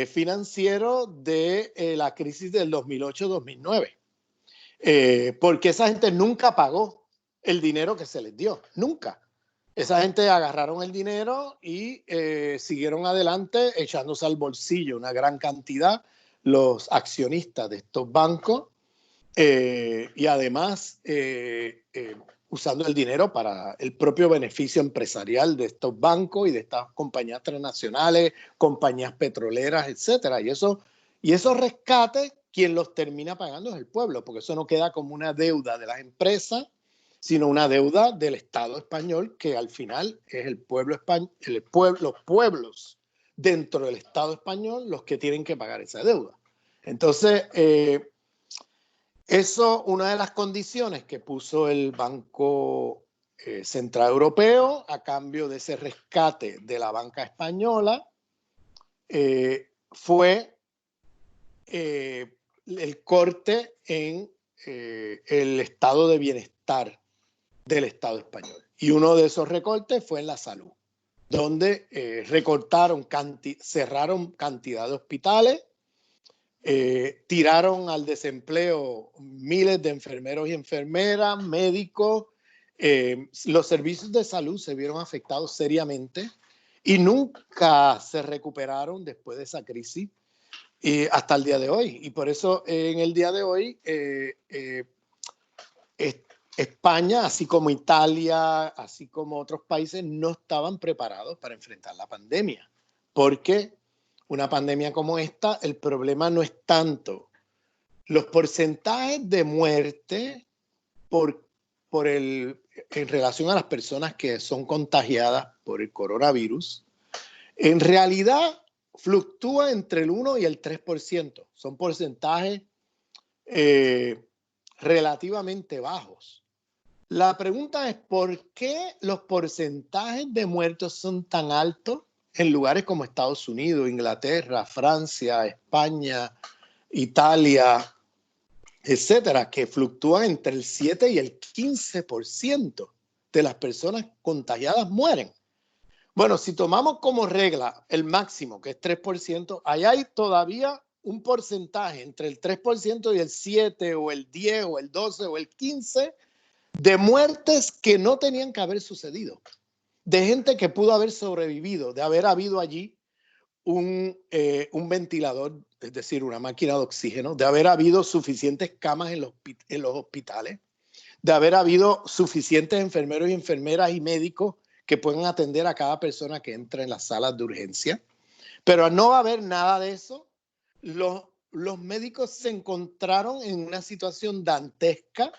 financiero de la crisis del 2008-2009. Porque esa gente nunca pagó el dinero que se les dio, nunca. Esa gente agarraron el dinero y siguieron adelante echándose al bolsillo una gran cantidad los accionistas de estos bancos y además usando el dinero para el propio beneficio empresarial de estos bancos y de estas compañías transnacionales, compañías petroleras, etcétera. Y esos rescates, quien los termina pagando es el pueblo, porque eso no queda como una deuda de las empresas, sino una deuda del Estado español, que al final es el pueblo español, los pueblos dentro del Estado español los que tienen que pagar esa deuda. Entonces, eso, una de las condiciones que puso el Banco Central Europeo a cambio de ese rescate de la banca española fue el corte en el estado de bienestar del Estado español. Y uno de esos recortes fue en la salud, donde cerraron cantidad de hospitales, tiraron al desempleo miles de enfermeros y enfermeras, médicos. Los servicios de salud se vieron afectados seriamente y nunca se recuperaron después de esa crisis hasta el día de hoy. Y por eso en el día de hoy España, así como Italia, así como otros países, no estaban preparados para enfrentar la pandemia, porque una pandemia como esta, el problema no es tanto los porcentajes de muerte en relación a las personas que son contagiadas por el coronavirus. En realidad fluctúa entre el 1 y el 3%. Son porcentajes relativamente bajos. La pregunta es, ¿por qué los porcentajes de muertos son tan altos en lugares como Estados Unidos, Inglaterra, Francia, España, Italia, etcétera, que fluctúan entre el 7 y el 15% de las personas contagiadas mueren? Bueno, si tomamos como regla el máximo, que es 3%, ahí hay todavía un porcentaje entre el 3% y el 7 o el 10 o el 12 o el 15 de muertes que no tenían que haber sucedido, de gente que pudo haber sobrevivido, de haber habido allí un ventilador, es decir, una máquina de oxígeno, de haber habido suficientes camas en los hospitales, de haber habido suficientes enfermeros y enfermeras y médicos que puedan atender a cada persona que entra en las salas de urgencia. Pero al no haber nada de eso, los médicos se encontraron en una situación dantesca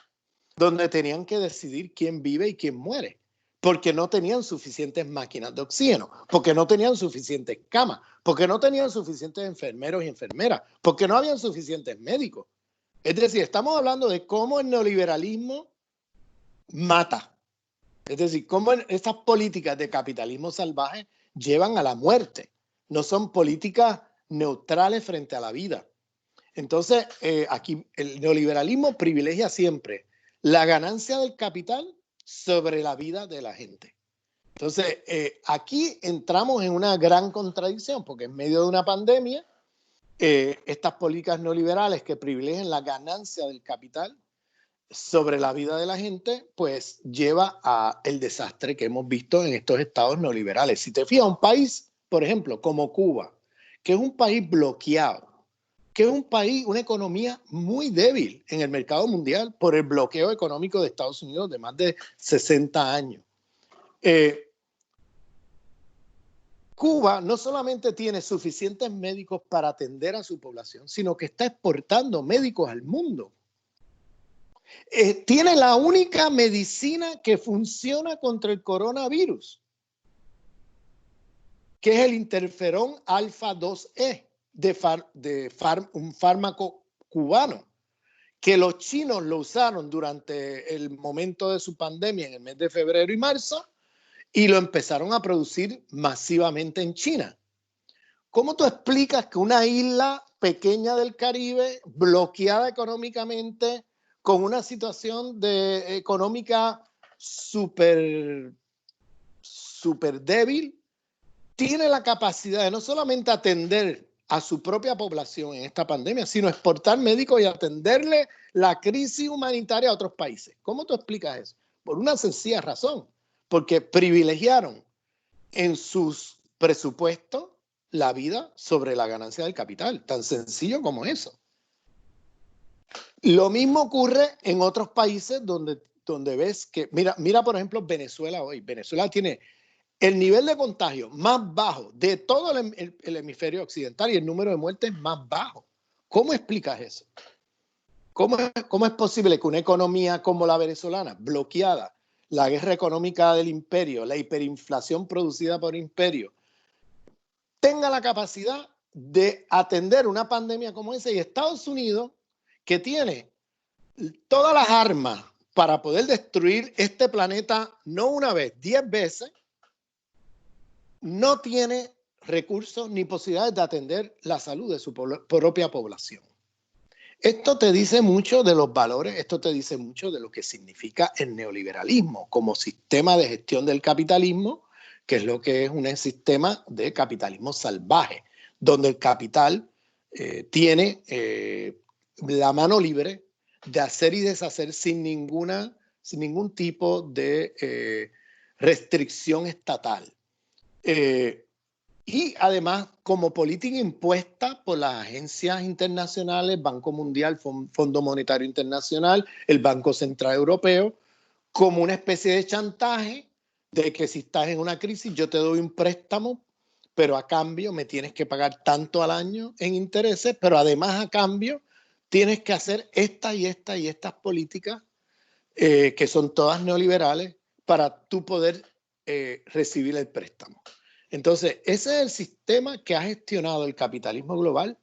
donde tenían que decidir quién vive y quién muere, porque no tenían suficientes máquinas de oxígeno, porque no tenían suficientes camas, porque no tenían suficientes enfermeros y enfermeras, porque no habían suficientes médicos. Es decir, estamos hablando de cómo el neoliberalismo mata. Es decir, cómo estas políticas de capitalismo salvaje llevan a la muerte. No son políticas neutrales frente a la vida. Entonces, aquí el neoliberalismo privilegia siempre la ganancia del capital sobre la vida de la gente. Entonces, aquí entramos en una gran contradicción, porque en medio de una pandemia, estas políticas neoliberales que privilegian la ganancia del capital sobre la vida de la gente, pues lleva a el desastre que hemos visto en estos estados neoliberales. Si te fijas, un país, por ejemplo, como Cuba, que es un país bloqueado, que es un país, una economía muy débil en el mercado mundial por el bloqueo económico de Estados Unidos de más de 60 años. Cuba no solamente tiene suficientes médicos para atender a su población, sino que está exportando médicos al mundo. Tiene la única medicina que funciona contra el coronavirus, que es el interferón alfa 2E, un fármaco cubano, que los chinos lo usaron durante el momento de su pandemia en el mes de febrero y marzo y lo empezaron a producir masivamente en China. ¿Cómo tú explicas que una isla pequeña del Caribe, bloqueada económicamente, con una situación económica súper débil, tiene la capacidad de no solamente atender a su propia población en esta pandemia, sino exportar médicos y atenderle la crisis humanitaria a otros países? ¿Cómo tú explicas eso? Por una sencilla razón, porque privilegiaron en sus presupuestos la vida sobre la ganancia del capital, tan sencillo como eso. Lo mismo ocurre en otros países donde ves que, mira por ejemplo Venezuela hoy. Venezuela tiene el nivel de contagio más bajo de todo el hemisferio occidental y el número de muertes más bajo. ¿Cómo explicas eso? ¿Cómo es posible que una economía como la venezolana, bloqueada, la guerra económica del imperio, la hiperinflación producida por el imperio, tenga la capacidad de atender una pandemia como esa, y Estados Unidos, que tiene todas las armas para poder destruir este planeta no una vez, 10 veces, no tiene recursos ni posibilidades de atender la salud de su propia población? Esto te dice mucho de los valores, esto te dice mucho de lo que significa el neoliberalismo como sistema de gestión del capitalismo, que es lo que es un sistema de capitalismo salvaje, donde el capital tiene la mano libre de hacer y deshacer sin ningún tipo de restricción estatal. Y además, como política impuesta por las agencias internacionales, Banco Mundial, Fondo Monetario Internacional, el Banco Central Europeo, como una especie de chantaje de que si estás en una crisis yo te doy un préstamo, pero a cambio me tienes que pagar tanto al año en intereses, pero además a cambio tienes que hacer estas y estas políticas que son todas neoliberales para tú poder recibir el préstamo. Entonces, ese es el sistema que ha gestionado el capitalismo global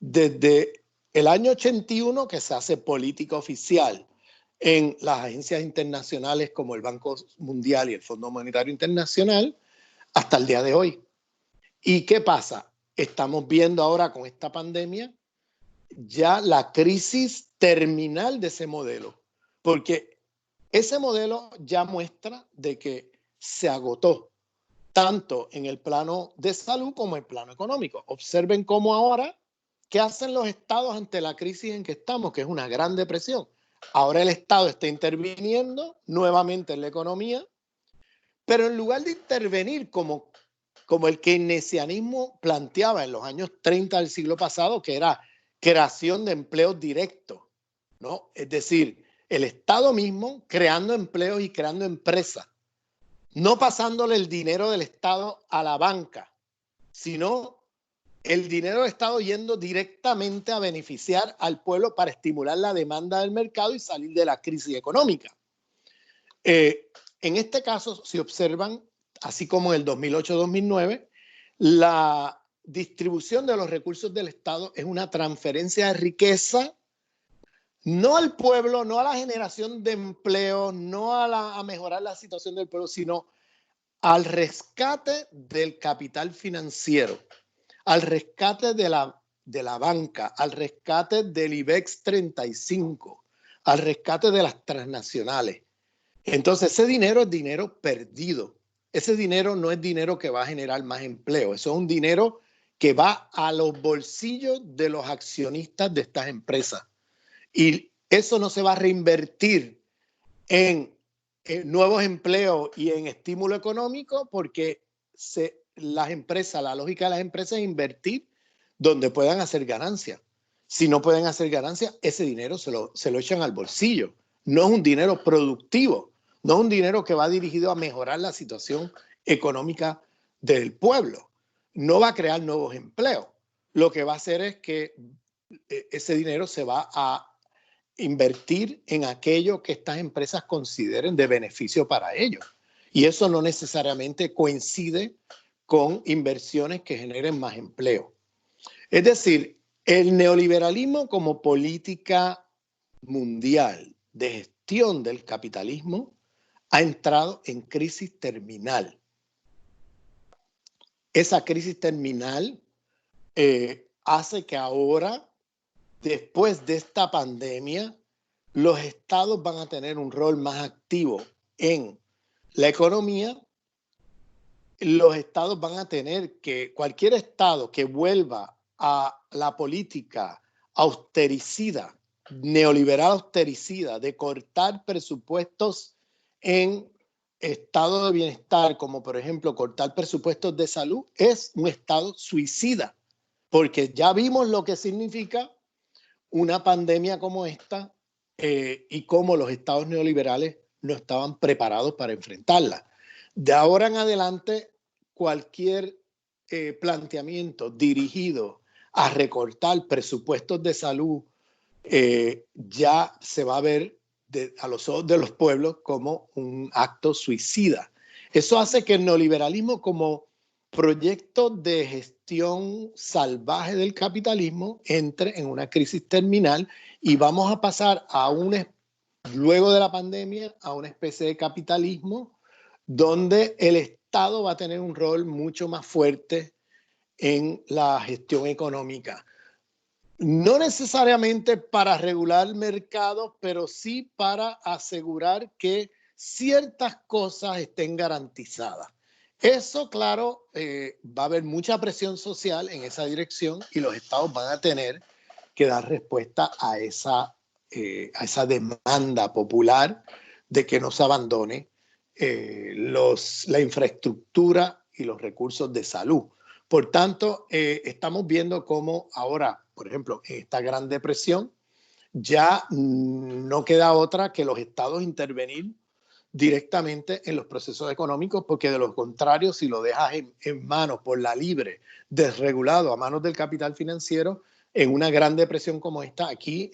desde el año 81, que se hace política oficial en las agencias internacionales como el Banco Mundial y el Fondo Monetario Internacional, hasta el día de hoy. ¿Y qué pasa? Estamos viendo ahora con esta pandemia ya la crisis terminal de ese modelo, porque ese modelo ya muestra de que se agotó. tanto en el plano de salud como en el plano económico. Observen cómo ahora, ¿qué hacen los estados ante la crisis en que estamos, que es una gran depresión? Ahora el Estado está interviniendo nuevamente en la economía, pero en lugar de intervenir como el keynesianismo planteaba en los años 30 del siglo pasado, que era creación de empleos directos, ¿no? Es decir, el Estado mismo creando empleos y creando empresas, no pasándole el dinero del Estado a la banca, sino el dinero del Estado yendo directamente a beneficiar al pueblo para estimular la demanda del mercado y salir de la crisis económica. En este caso, si observan, así como en el 2008-2009, la distribución de los recursos del Estado es una transferencia de riqueza, no al pueblo, no a la generación de empleo, no a mejorar la situación del pueblo, sino al rescate del capital financiero, al rescate de la banca, al rescate del IBEX 35, al rescate de las transnacionales. Entonces, ese dinero es dinero perdido. Ese dinero no es dinero que va a generar más empleo. Eso es un dinero que va a los bolsillos de los accionistas de estas empresas. Y eso no se va a reinvertir en nuevos empleos y en estímulo económico porque las empresas, la lógica de las empresas es invertir donde puedan hacer ganancias. Si no pueden hacer ganancias, ese dinero se lo echan al bolsillo. No es un dinero productivo, no es un dinero que va dirigido a mejorar la situación económica del pueblo. No va a crear nuevos empleos. Lo que va a hacer es que ese dinero se va a invertir en aquello que estas empresas consideren de beneficio para ellos. Y eso no necesariamente coincide con inversiones que generen más empleo. Es decir, el neoliberalismo como política mundial de gestión del capitalismo ha entrado en crisis terminal. Esa crisis terminal hace que ahora, después de esta pandemia, los estados van a tener un rol más activo en la economía. Los estados van a tener que, cualquier estado que vuelva a la política austericida, neoliberal austericida, de cortar presupuestos en estado de bienestar, como por ejemplo cortar presupuestos de salud, es un estado suicida, porque ya vimos lo que significa una pandemia como esta y cómo los estados neoliberales no estaban preparados para enfrentarla. De ahora en adelante, cualquier planteamiento dirigido a recortar presupuestos de salud ya se va a ver a los ojos de los pueblos como un acto suicida. Eso hace que el neoliberalismo como proyecto de gestión salvaje del capitalismo entre en una crisis terminal y vamos a pasar luego de la pandemia a una especie de capitalismo donde el Estado va a tener un rol mucho más fuerte en la gestión económica. No necesariamente para regular mercados, pero sí para asegurar que ciertas cosas estén garantizadas. Eso, claro, va a haber mucha presión social en esa dirección y los estados van a tener que dar respuesta a esa demanda popular de que no se abandone la infraestructura y los recursos de salud. Por tanto, estamos viendo cómo ahora, por ejemplo, en esta Gran Depresión, ya no queda otra que los estados intervenir directamente en los procesos económicos, porque de lo contrario, si lo dejas en manos por la libre, desregulado a manos del capital financiero, en una Gran Depresión como esta, aquí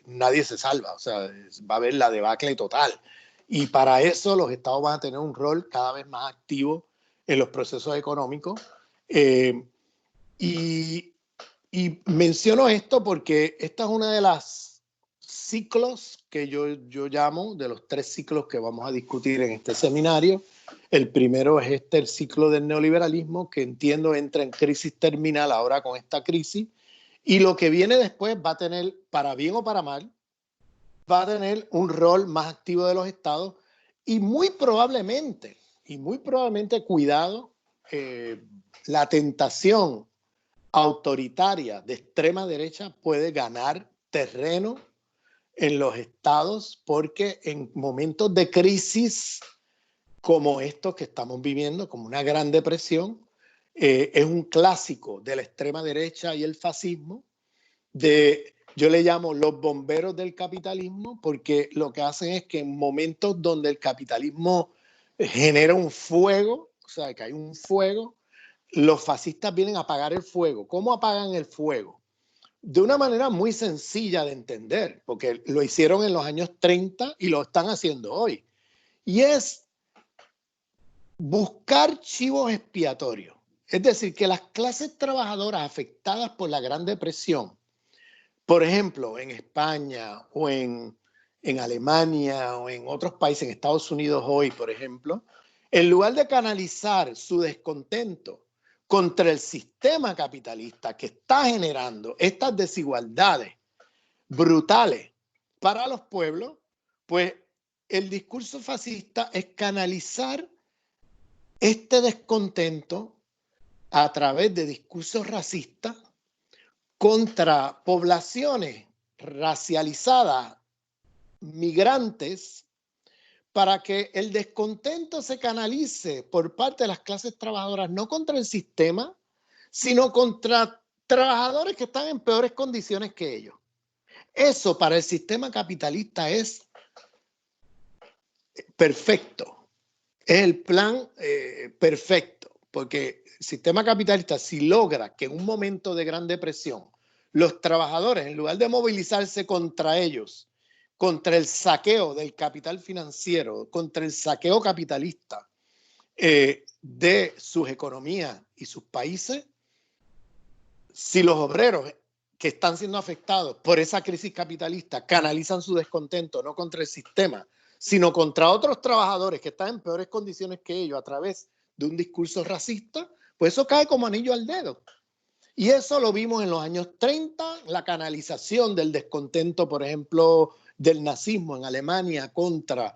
nadie se salva, o sea, va a haber la debacle total. Y para eso los estados van a tener un rol cada vez más activo en los procesos económicos. Y menciono esto porque esta es una de las ciclos que yo llamo, de los 3 ciclos que vamos a discutir en este seminario. El primero es el ciclo del neoliberalismo, que entiendo entra en crisis terminal ahora con esta crisis. Y lo que viene después va a tener, para bien o para mal, va a tener un rol más activo de los estados y muy probablemente y muy probablemente cuidado, la tentación autoritaria de extrema derecha puede ganar terreno en los estados, porque en momentos de crisis como estos que estamos viviendo, como una gran depresión, es un clásico de la extrema derecha y el fascismo, yo le llamo los bomberos del capitalismo, porque lo que hacen es que en momentos donde el capitalismo genera un fuego, o sea, que hay un fuego, los fascistas vienen a apagar el fuego. ¿Cómo apagan el fuego? De una manera muy sencilla de entender, porque lo hicieron en los años 30 y lo están haciendo hoy. Y es buscar chivos expiatorios. Es decir, que las clases trabajadoras afectadas por la Gran Depresión, por ejemplo, en España o en Alemania o en otros países, en Estados Unidos hoy, por ejemplo, en lugar de canalizar su descontento contra el sistema capitalista que está generando estas desigualdades brutales para los pueblos, pues el discurso fascista es canalizar este descontento a través de discursos racistas contra poblaciones racializadas, migrantes, para que el descontento se canalice por parte de las clases trabajadoras, no contra el sistema, sino contra trabajadores que están en peores condiciones que ellos. Eso para el sistema capitalista es perfecto. Es el plan perfecto, porque el sistema capitalista, si logra que en un momento de gran depresión los trabajadores, en lugar de movilizarse contra ellos, contra el saqueo del capital financiero, contra el saqueo capitalista de sus economías y sus países, si los obreros que están siendo afectados por esa crisis capitalista canalizan su descontento no contra el sistema, sino contra otros trabajadores que están en peores condiciones que ellos a través de un discurso racista, pues eso cae como anillo al dedo. Y eso lo vimos en los años 30, la canalización del descontento, por ejemplo, del nazismo en Alemania contra,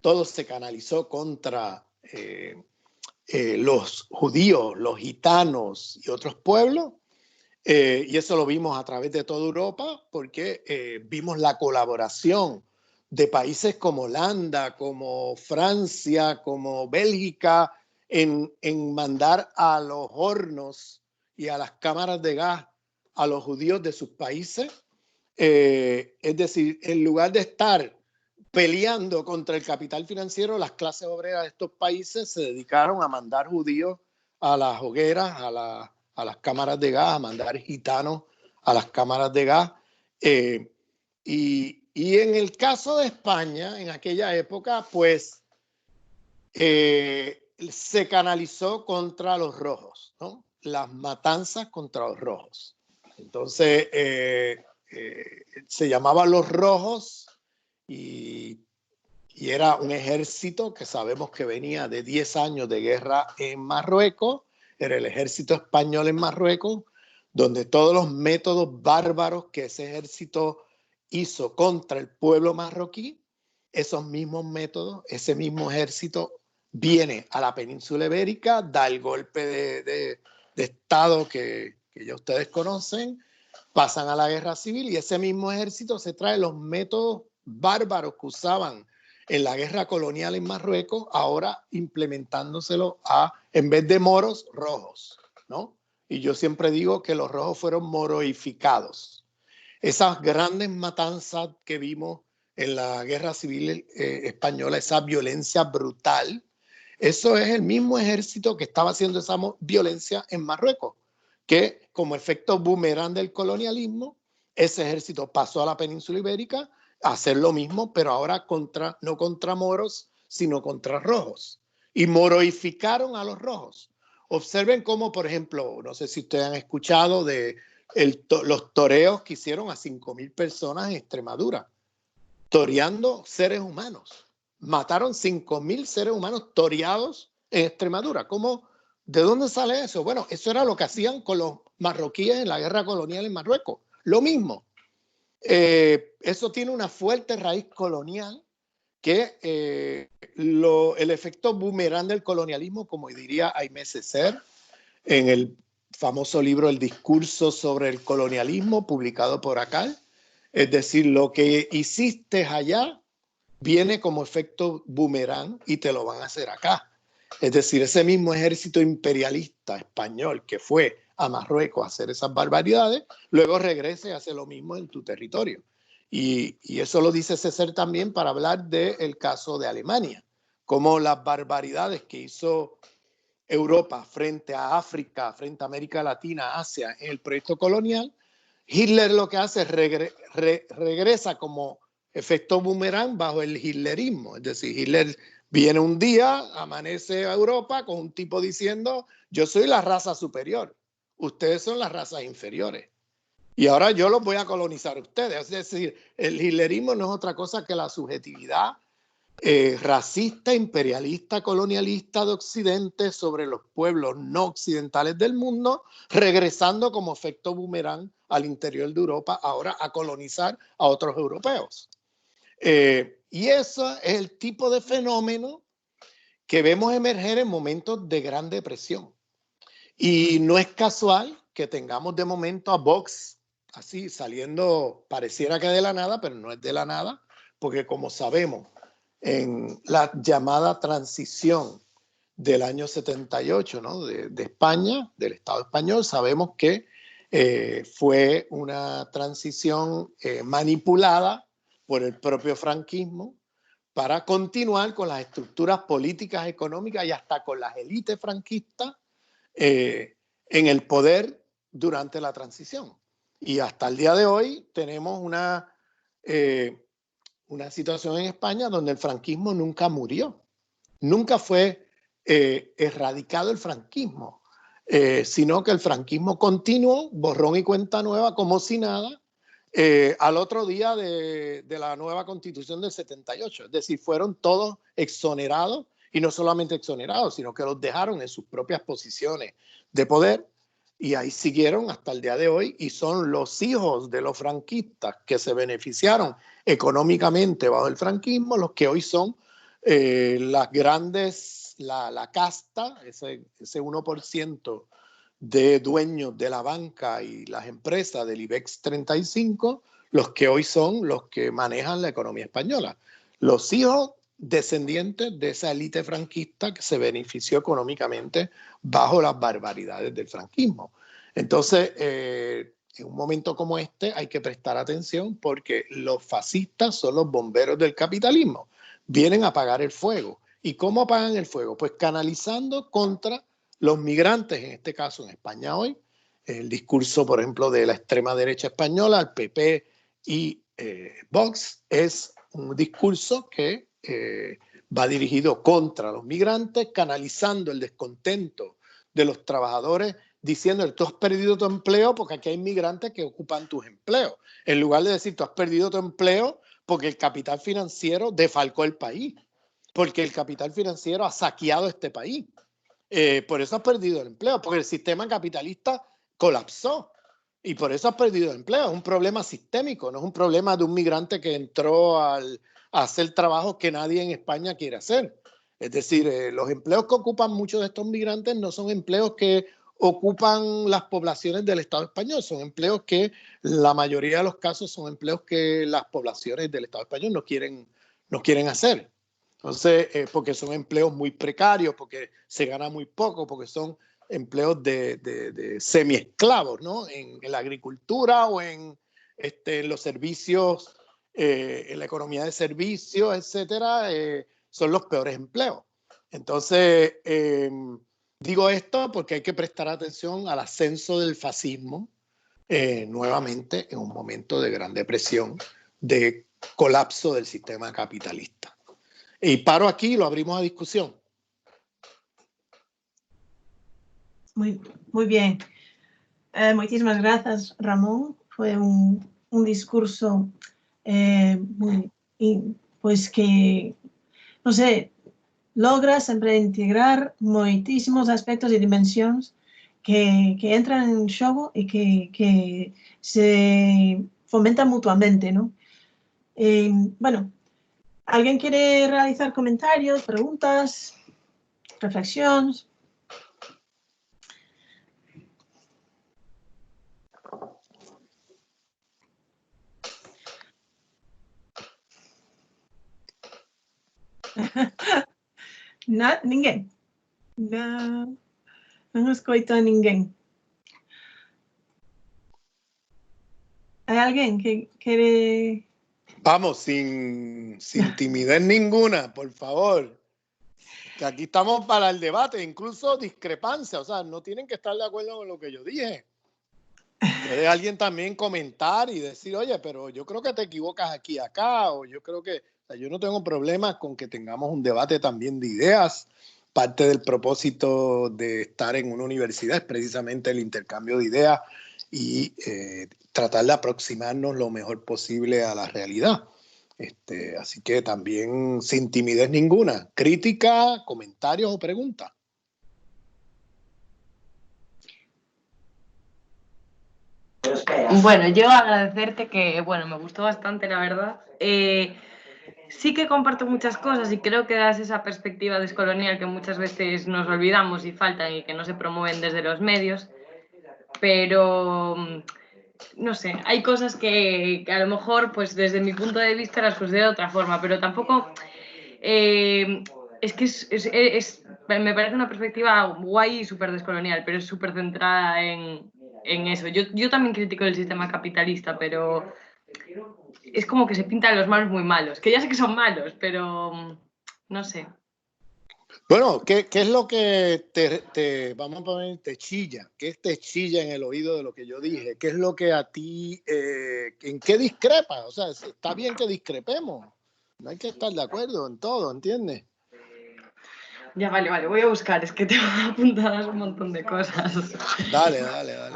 todo se canalizó contra los judíos, los gitanos y otros pueblos. Y eso lo vimos a través de toda Europa porque vimos la colaboración de países como Holanda, como Francia, como Bélgica, en mandar a los hornos y a las cámaras de gas a los judíos de sus países. Es decir, en lugar de estar peleando contra el capital financiero, las clases obreras de estos países se dedicaron a mandar judíos a las hogueras, a las cámaras de gas, a mandar gitanos a las cámaras de gas. Y en el caso de España, en aquella época, pues se canalizó contra los rojos, ¿no? Las matanzas contra los rojos. Entonces, se llamaban los rojos y era un ejército que sabemos que venía de 10 años de guerra en Marruecos, era el ejército español en Marruecos, donde todos los métodos bárbaros que ese ejército hizo contra el pueblo marroquí, esos mismos métodos, ese mismo ejército viene a la península ibérica, da el golpe de Estado que ya ustedes conocen, pasan a la guerra civil y ese mismo ejército se trae los métodos bárbaros que usaban en la guerra colonial en Marruecos, ahora implementándoselo en vez de moros, rojos, ¿no? Y yo siempre digo que los rojos fueron moroificados. Esas grandes matanzas que vimos en la guerra civil española, esa violencia brutal, eso es el mismo ejército que estaba haciendo esa violencia en Marruecos, que como efecto boomerang del colonialismo, ese ejército pasó a la península ibérica a hacer lo mismo, pero ahora no contra moros, sino contra rojos. Y moroificaron a los rojos. Observen cómo, por ejemplo, no sé si ustedes han escuchado de los toreos que hicieron a 5,000 personas en Extremadura, toreando seres humanos. Mataron 5,000 seres humanos toreados en Extremadura. ¿Cómo? ¿De dónde sale eso? Bueno, eso era lo que hacían con los marroquíes en la guerra colonial en Marruecos. Lo mismo. Eso tiene una fuerte raíz colonial que el efecto boomerang del colonialismo, como diría Aimé Césaire, en el famoso libro El discurso sobre el colonialismo, publicado por Akal, es decir, lo que hiciste allá viene como efecto boomerang y te lo van a hacer acá. Es decir, ese mismo ejército imperialista español que fue a Marruecos a hacer esas barbaridades, luego regresa y hace lo mismo en tu territorio. Y eso lo dice Césaire también para hablar del caso de Alemania, como las barbaridades que hizo Europa frente a África, frente a América Latina, Asia, en el proyecto colonial, Hitler lo que hace es regresa como efecto boomerang bajo el hitlerismo. Es decir, Hitler viene un día, amanece a Europa con un tipo diciendo, yo soy la raza superior, ustedes son las razas inferiores. Y ahora yo los voy a colonizar a ustedes. Es decir, el hitlerismo no es otra cosa que la subjetividad racista, imperialista, colonialista de Occidente sobre los pueblos no occidentales del mundo, regresando como efecto boomerang al interior de Europa, ahora a colonizar a otros europeos. Y eso es el tipo de fenómeno que vemos emerger en momentos de gran depresión. Y no es casual que tengamos de momento a Vox así saliendo, pareciera que de la nada, pero no es de la nada, porque como sabemos, en la llamada transición del año 78, ¿no? de España, del Estado español, sabemos que fue una transición manipulada por el propio franquismo para continuar con las estructuras políticas, económicas y hasta con las élites franquistas en el poder durante la transición. Y hasta el día de hoy tenemos una situación en España donde el franquismo nunca murió. Nunca fue erradicado el franquismo, sino que el franquismo continuó, borrón y cuenta nueva, como si nada, al otro día de la nueva constitución del 78. Es decir, fueron todos exonerados, y no solamente exonerados, sino que los dejaron en sus propias posiciones de poder, y ahí siguieron hasta el día de hoy, y son los hijos de los franquistas que se beneficiaron económicamente bajo el franquismo los que hoy son las grandes, la casta, ese 1% de dueños de la banca y las empresas del IBEX 35, los que hoy son los que manejan la economía española. Los hijos descendientes de esa élite franquista que se benefició económicamente bajo las barbaridades del franquismo. Entonces, en un momento como este hay que prestar atención porque los fascistas son los bomberos del capitalismo. Vienen a apagar el fuego. ¿Y cómo apagan el fuego? Pues canalizando contra los migrantes, en este caso en España hoy. El discurso, por ejemplo, de la extrema derecha española, el PP y Vox, es un discurso que va dirigido contra los migrantes, canalizando el descontento de los trabajadores, diciendo, tú has perdido tu empleo porque aquí hay migrantes que ocupan tus empleos. En lugar de decir, tú has perdido tu empleo porque el capital financiero defalcó el país, porque el capital financiero ha saqueado este país. Por eso has perdido el empleo, porque el sistema capitalista colapsó y por eso has perdido el empleo. Es un problema sistémico, no es un problema de un migrante que entró a hacer trabajos que nadie en España quiere hacer. Es decir, los empleos que ocupan muchos de estos migrantes no son empleos que ocupan las poblaciones del Estado español, son empleos que la mayoría de los casos son empleos que las poblaciones del Estado español no quieren hacer. Entonces, porque son empleos muy precarios, porque se gana muy poco, porque son empleos de semi-esclavos, ¿no? En la agricultura o en los servicios, en la economía de servicios, etcétera, son los peores empleos. Entonces, digo esto porque hay que prestar atención al ascenso del fascismo nuevamente en un momento de gran depresión, de colapso del sistema capitalista. Y paro aquí y lo abrimos a discusión. Muy bien. Muchísimas gracias, Ramón. Fue un discurso pues que, no sé, logra siempre integrar muchísimos aspectos y dimensiones que entran en juego y que se fomentan mutuamente, ¿no? Bueno, ¿Alguien quiere realizar comentarios, preguntas, reflexiones? Ninguém. No escucho a ninguém. ¿Hay alguien que quiere? Vamos, sin timidez ninguna, por favor. Que aquí estamos para el debate, incluso discrepancia. O sea, no tienen que estar de acuerdo con lo que yo dije. Puede alguien también comentar y decir, oye, pero yo creo que te equivocas aquí y acá, o yo creo que, o sea, yo no tengo problemas con que tengamos un debate también de ideas. Parte del propósito de estar en una universidad es precisamente el intercambio de ideas y tratar de aproximarnos lo mejor posible a la realidad. Así que también sin timidez ninguna, crítica, comentarios o preguntas. Bueno, yo agradecerte que, bueno, me gustó bastante, la verdad. Sí que comparto muchas cosas y creo que das esa perspectiva descolonial que muchas veces nos olvidamos y faltan y que no se promueven desde los medios, pero no sé, hay cosas que a lo mejor, pues desde mi punto de vista las considero de otra forma, pero tampoco... es que me parece una perspectiva guay y súper descolonial, pero es súper centrada en eso. Yo también critico el sistema capitalista, pero es como que se pintan los malos muy malos, que ya sé que son malos, pero no sé. Bueno, ¿qué es lo que vamos a poner, te chilla? ¿Qué te chilla en el oído de lo que yo dije? ¿Qué es lo que a ti, en qué discrepa? O sea, está bien que discrepemos. No hay que estar de acuerdo en todo, ¿entiendes? Ya, vale, voy a buscar, es que tengo apuntadas un montón de cosas. Dale.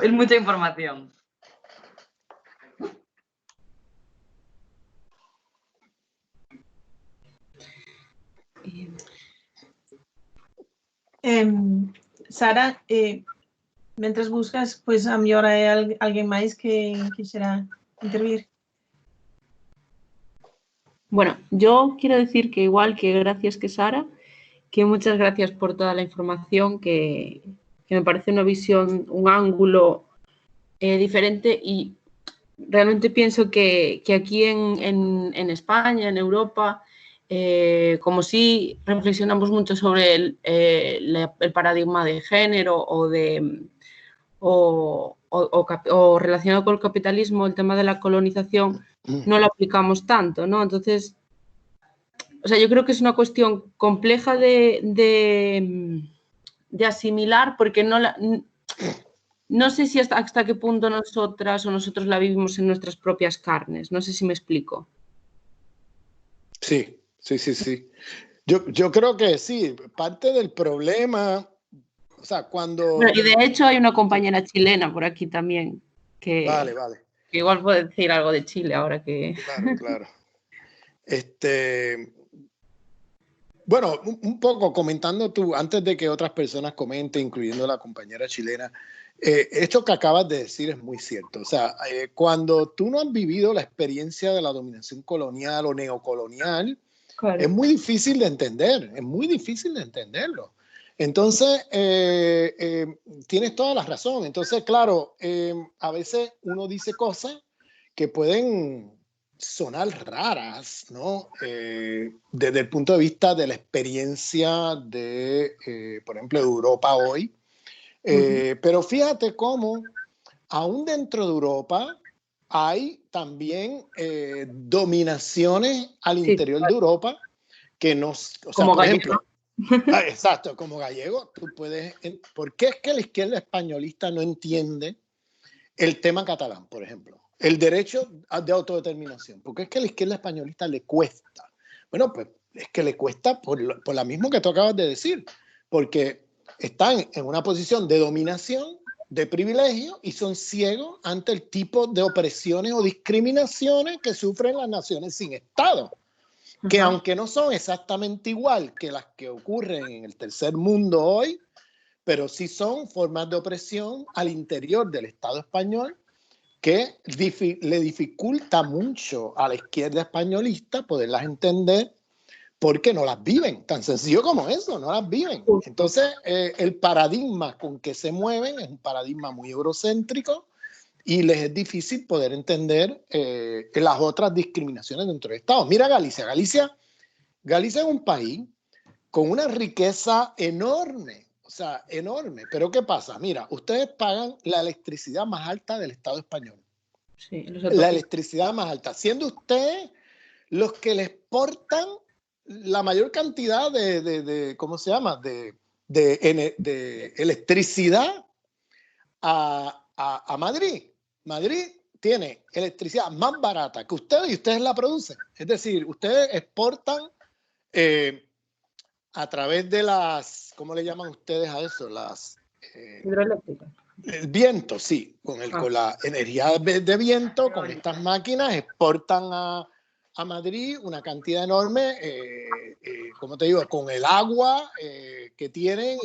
Es mucha información. Sara, mientras buscas, pues a mí ahora hay alguien más que quisiera intervenir. Bueno, yo quiero decir que igual que gracias que Sara, que muchas gracias por toda la información, que me parece una visión, un ángulo diferente y realmente pienso que aquí en España, en Europa, como sí reflexionamos mucho sobre el paradigma de género o relacionado con el capitalismo, el tema de la colonización, no lo aplicamos tanto, ¿no? Entonces, o sea, yo creo que es una cuestión compleja de asimilar porque no sé si hasta qué punto nosotras o nosotros la vivimos en nuestras propias carnes. No sé si me explico. Sí. Yo creo que sí. Parte del problema, o sea, cuando... Bueno, y de hecho hay una compañera chilena por aquí también que, Vale. que igual puede decir algo de Chile ahora que... Claro. Bueno, un poco comentando tú, antes de que otras personas comenten, incluyendo la compañera chilena, esto que acabas de decir es muy cierto. O sea, cuando tú no has vivido la experiencia de la dominación colonial o neocolonial, Claro. es muy difícil de entender, es muy difícil de entenderlo. Entonces, tienes toda la razón. Entonces, claro, a veces uno dice cosas que pueden sonar raras, ¿no? Desde el punto de vista de la experiencia de, por ejemplo, de Europa hoy. Pero fíjate cómo, aún dentro de Europa, hay también dominaciones al interior de Europa que nos... O sea, como por gallego. ejemplo, exacto, como gallego, tú puedes... ¿Por qué es que la izquierda españolista no entiende el tema catalán, por ejemplo? El derecho de autodeterminación. ¿Por qué es que a la izquierda españolista le cuesta? Bueno, pues es que le cuesta por la misma que tú acabas de decir, porque están en una posición de dominación, de privilegio, y son ciegos ante el tipo de opresiones o discriminaciones que sufren las naciones sin Estado, que aunque no son exactamente igual que las que ocurren en el tercer mundo hoy, pero sí son formas de opresión al interior del Estado español que le dificulta mucho a la izquierda españolista poderlas entender porque no las viven, tan sencillo como eso, no las viven. Entonces, el paradigma con que se mueven es un paradigma muy eurocéntrico y les es difícil poder entender las otras discriminaciones dentro del Estado. Mira Galicia. Galicia es un país con una riqueza enorme, o sea, enorme. Pero ¿qué pasa? Mira, ustedes pagan la electricidad más alta del Estado español. Sí, la electricidad más alta, siendo ustedes los que le exportan la mayor cantidad ¿cómo se llama? De electricidad a Madrid. Madrid tiene electricidad más barata que ustedes y ustedes la producen. Es decir, ustedes exportan a través de las, ¿cómo le llaman ustedes a eso? Las hidroeléctricas. El viento, sí, con la energía de viento, con estas máquinas exportan a Madrid una cantidad enorme, como te digo, con el agua que tienen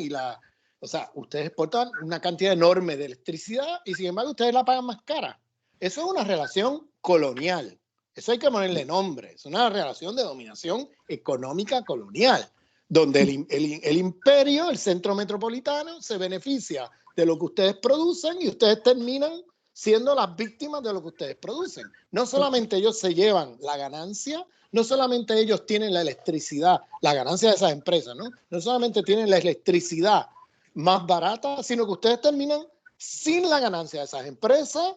o sea, ustedes exportan una cantidad enorme de electricidad y sin embargo ustedes la pagan más cara. Eso es una relación colonial, eso hay que ponerle nombre, es una relación de dominación económica colonial, donde el imperio, el centro metropolitano, se beneficia de lo que ustedes producen y ustedes terminan siendo las víctimas de lo que ustedes producen. No solamente ellos se llevan la ganancia, no solamente ellos tienen la electricidad, la ganancia de esas empresas, ¿no? No solamente tienen la electricidad más barata, sino que ustedes terminan sin la ganancia de esas empresas,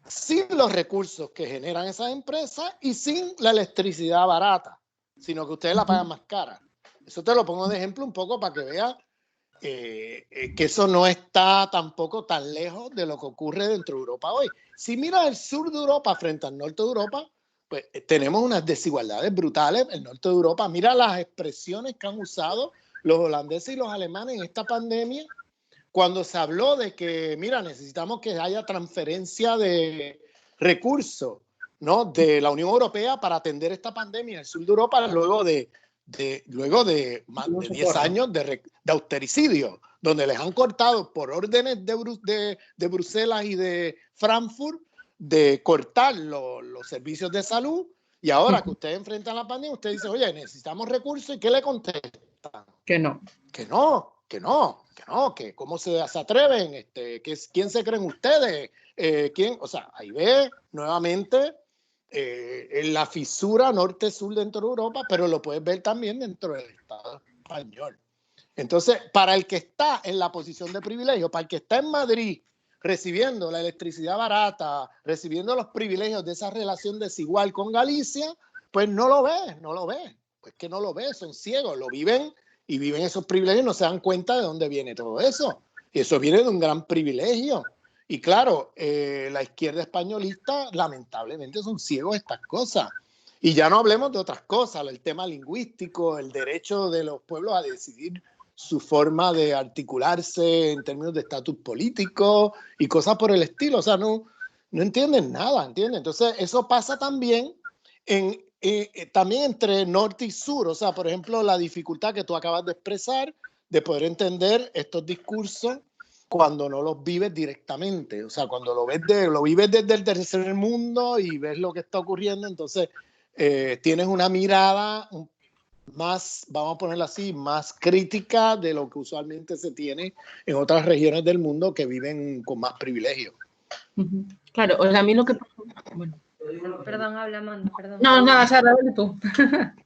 sin los recursos que generan esas empresas y sin la electricidad barata, sino que ustedes la pagan más cara. Eso te lo pongo de ejemplo un poco para que veas que eso no está tampoco tan lejos de lo que ocurre dentro de Europa hoy. Si miras el sur de Europa frente al norte de Europa, pues tenemos unas desigualdades brutales. El norte de Europa, mira las expresiones que han usado los holandeses y los alemanes en esta pandemia, cuando se habló de que, mira, necesitamos que haya transferencia de recursos, ¿no?, de la Unión Europea para atender esta pandemia en el sur de Europa, luego de más de 10 años de austericidio, donde les han cortado por órdenes de Bruselas y de Frankfurt de cortar los servicios de salud, y ahora que ustedes enfrentan la pandemia, usted dice, oye, necesitamos recursos, ¿y qué le contestan? Que no. Que cómo se atreven, ¿quién se creen ustedes? O sea, ahí ve nuevamente en la fisura norte-sur dentro de Europa, pero lo puedes ver también dentro del Estado español. Entonces, para el que está en la posición de privilegio, para el que está en Madrid recibiendo la electricidad barata, recibiendo los privilegios de esa relación desigual con Galicia, pues no lo ve. Pues que no lo ve, son ciegos, lo viven y viven esos privilegios y no se dan cuenta de dónde viene todo eso. Y eso viene de un gran privilegio. Y claro, la izquierda españolista lamentablemente son ciegos a estas cosas. Y ya no hablemos de otras cosas, el tema lingüístico, el derecho de los pueblos a decidir su forma de articularse en términos de estatus político y cosas por el estilo. O sea, no entienden nada, ¿entienden? Entonces, eso pasa también también entre norte y sur. O sea, por ejemplo, la dificultad que tú acabas de expresar de poder entender estos discursos cuando no los vives directamente. O sea, cuando lo vives desde el tercer mundo y ves lo que está ocurriendo, entonces tienes una mirada más, vamos a ponerlo así, más crítica de lo que usualmente se tiene en otras regiones del mundo que viven con más privilegio. Claro, o sea, a mí lo que... Bueno. Perdón, habla Amanda, perdón. No, nada, Sara, dale tú.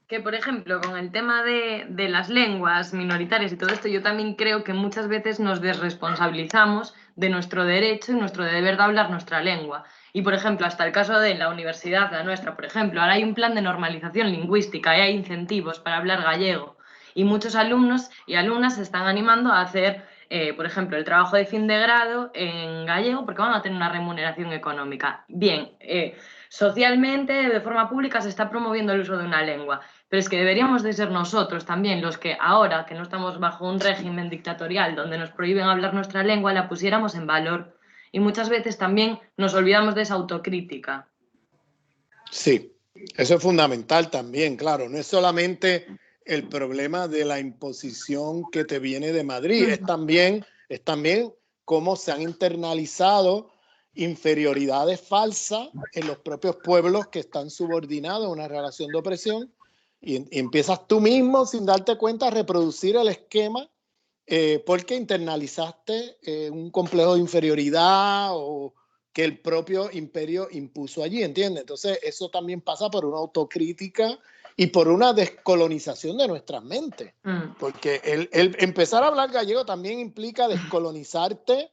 Que, por ejemplo, con el tema de las lenguas minoritarias y todo esto, yo también creo que muchas veces nos desresponsabilizamos de nuestro derecho y nuestro deber de hablar nuestra lengua. Y, por ejemplo, hasta el caso de la universidad, la nuestra, por ejemplo, ahora hay un plan de normalización lingüística y hay incentivos para hablar gallego. Y muchos alumnos y alumnas se están animando a hacer, por ejemplo, el trabajo de fin de grado en gallego porque van a tener una remuneración económica. Bien, socialmente, de forma pública, se está promoviendo el uso de una lengua. Pero es que deberíamos de ser nosotros también los que ahora, que no estamos bajo un régimen dictatorial donde nos prohíben hablar nuestra lengua, la pusiéramos en valor. Y muchas veces también nos olvidamos de esa autocrítica. Sí, eso es fundamental también, claro. No es solamente el problema de la imposición que te viene de Madrid, es también cómo se han internalizado inferioridades falsas en los propios pueblos que están subordinados a una relación de opresión Y empiezas tú mismo, sin darte cuenta, a reproducir el esquema porque internalizaste un complejo de inferioridad o que el propio imperio impuso allí, ¿entiendes? Entonces, eso también pasa por una autocrítica y por una descolonización de nuestras mentes. Porque el empezar a hablar gallego también implica descolonizarte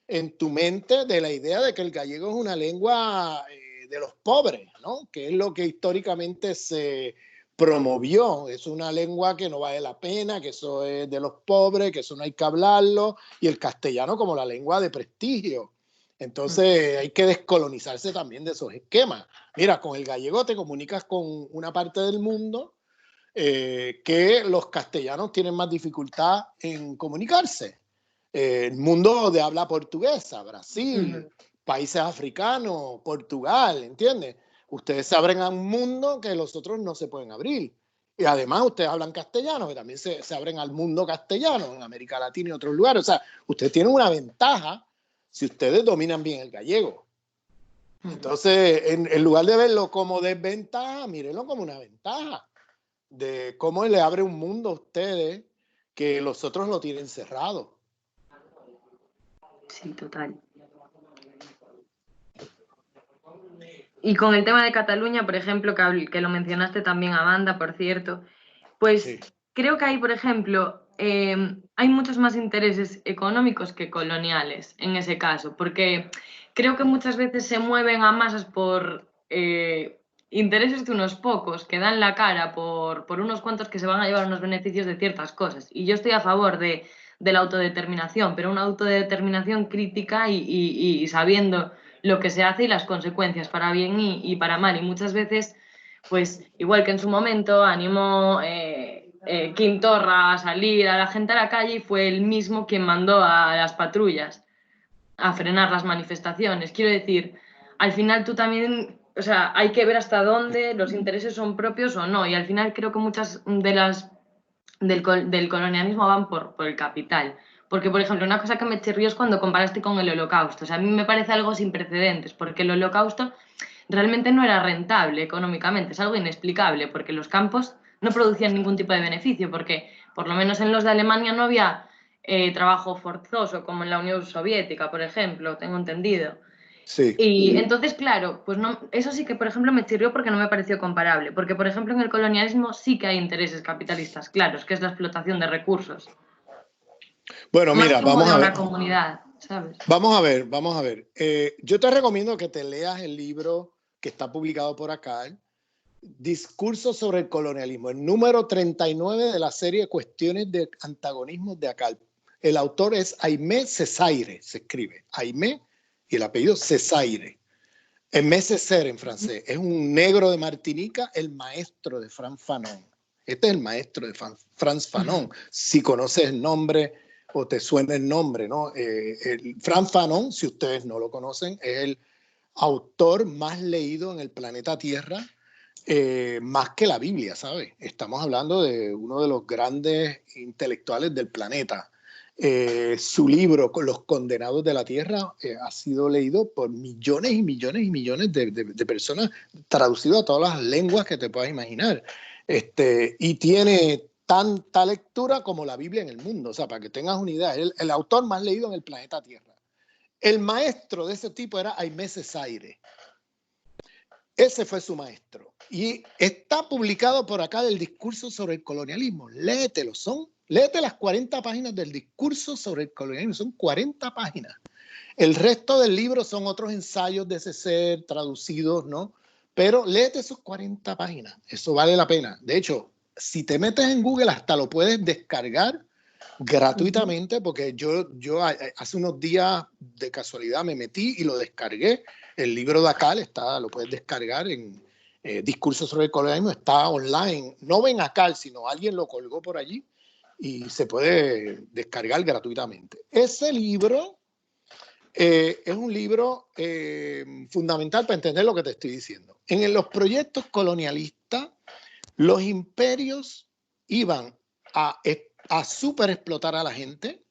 en tu mente de la idea de que el gallego es una lengua de los pobres, ¿no? Que es lo que históricamente se promovió. Es una lengua que no vale la pena, que eso es de los pobres, que eso no hay que hablarlo, y el castellano como la lengua de prestigio. Entonces hay que descolonizarse también de esos esquemas. Mira, con el gallego te comunicas con una parte del mundo que los castellanos tienen más dificultad en comunicarse. El mundo de habla portuguesa, Brasil, países africanos, Portugal, ¿entiendes? Ustedes se abren a un mundo que los otros no se pueden abrir. Y además ustedes hablan castellano, que también se abren al mundo castellano en América Latina y otros lugares. O sea, ustedes tienen una ventaja si ustedes dominan bien el gallego. Entonces, en lugar de verlo como desventaja, mírenlo como una ventaja de cómo le abre un mundo a ustedes que los otros lo tienen cerrado. Sí, total. Y con el tema de Cataluña, por ejemplo, que lo mencionaste también, Amanda, por cierto, pues sí. Creo que ahí, por ejemplo, hay muchos más intereses económicos que coloniales en ese caso, porque creo que muchas veces se mueven a masas por intereses de unos pocos que dan la cara por unos cuantos que se van a llevar unos beneficios de ciertas cosas. Y yo estoy a favor de la autodeterminación, pero una autodeterminación crítica y sabiendo lo que se hace y las consecuencias para bien y para mal. Y muchas veces, pues igual que en su momento animó Quim Torra a salir a la gente a la calle y fue él mismo quien mandó a las patrullas a frenar las manifestaciones. Quiero decir, al final tú también, o sea, hay que ver hasta dónde los intereses son propios o no. Y al final creo que muchas de las del colonialismo van por el capital. Porque, por ejemplo, una cosa que me chirrió es cuando comparaste con el Holocausto. O sea, a mí me parece algo sin precedentes, porque el Holocausto realmente no era rentable económicamente, es algo inexplicable, porque los campos no producían ningún tipo de beneficio, porque por lo menos en los de Alemania no había trabajo forzoso, como en la Unión Soviética, por ejemplo, tengo entendido. Sí. Y entonces, claro, pues no, eso sí que, por ejemplo, me chirrió porque no me pareció comparable, porque, por ejemplo, en el colonialismo sí que hay intereses capitalistas claros, que es la explotación de recursos. Bueno, mira, vamos a ver. Comunidad, ¿sabes? Vamos a ver. Yo te recomiendo que te leas el libro que está publicado por acá, Discurso sobre el colonialismo, el número 39 de la serie Cuestiones de Antagonismos de ACAL. El autor es Aimé Césaire, se escribe Aimé y el apellido Césaire. Aimé Césaire en francés. Es un negro de Martinica, el maestro de Frantz Fanon. Este es el maestro de Frantz Fanon. Si conoces el nombre o te suena el nombre, ¿no? Frantz Fanon, si ustedes no lo conocen, es el autor más leído en el planeta Tierra, más que la Biblia, ¿sabes? Estamos hablando de uno de los grandes intelectuales del planeta. Su libro, Los Condenados de la Tierra, ha sido leído por millones y millones y millones de personas, traducido a todas las lenguas que te puedas imaginar. Y tiene tanta lectura como la Biblia en el mundo. O sea, para que tengas una idea, es el autor más leído en el planeta Tierra. El maestro de ese tipo era Aimé Césaire. Ese fue su maestro. Y está publicado por acá del Discurso sobre el Colonialismo. Léetelo, léete las 40 páginas del Discurso sobre el Colonialismo. Son 40 páginas. El resto del libro son otros ensayos de Césaire traducidos, ¿no? Pero léete esos 40 páginas. Eso vale la pena. De hecho, si te metes en Google, hasta lo puedes descargar gratuitamente, porque yo hace unos días de casualidad me metí y lo descargué. El libro de ACAL lo puedes descargar en Discurso sobre el Colonialismo, está online. No ven ACAL, sino alguien lo colgó por allí y se puede descargar gratuitamente. Ese libro es un libro fundamental para entender lo que te estoy diciendo. En los proyectos colonialistas, los imperios iban a superexplotar a la gente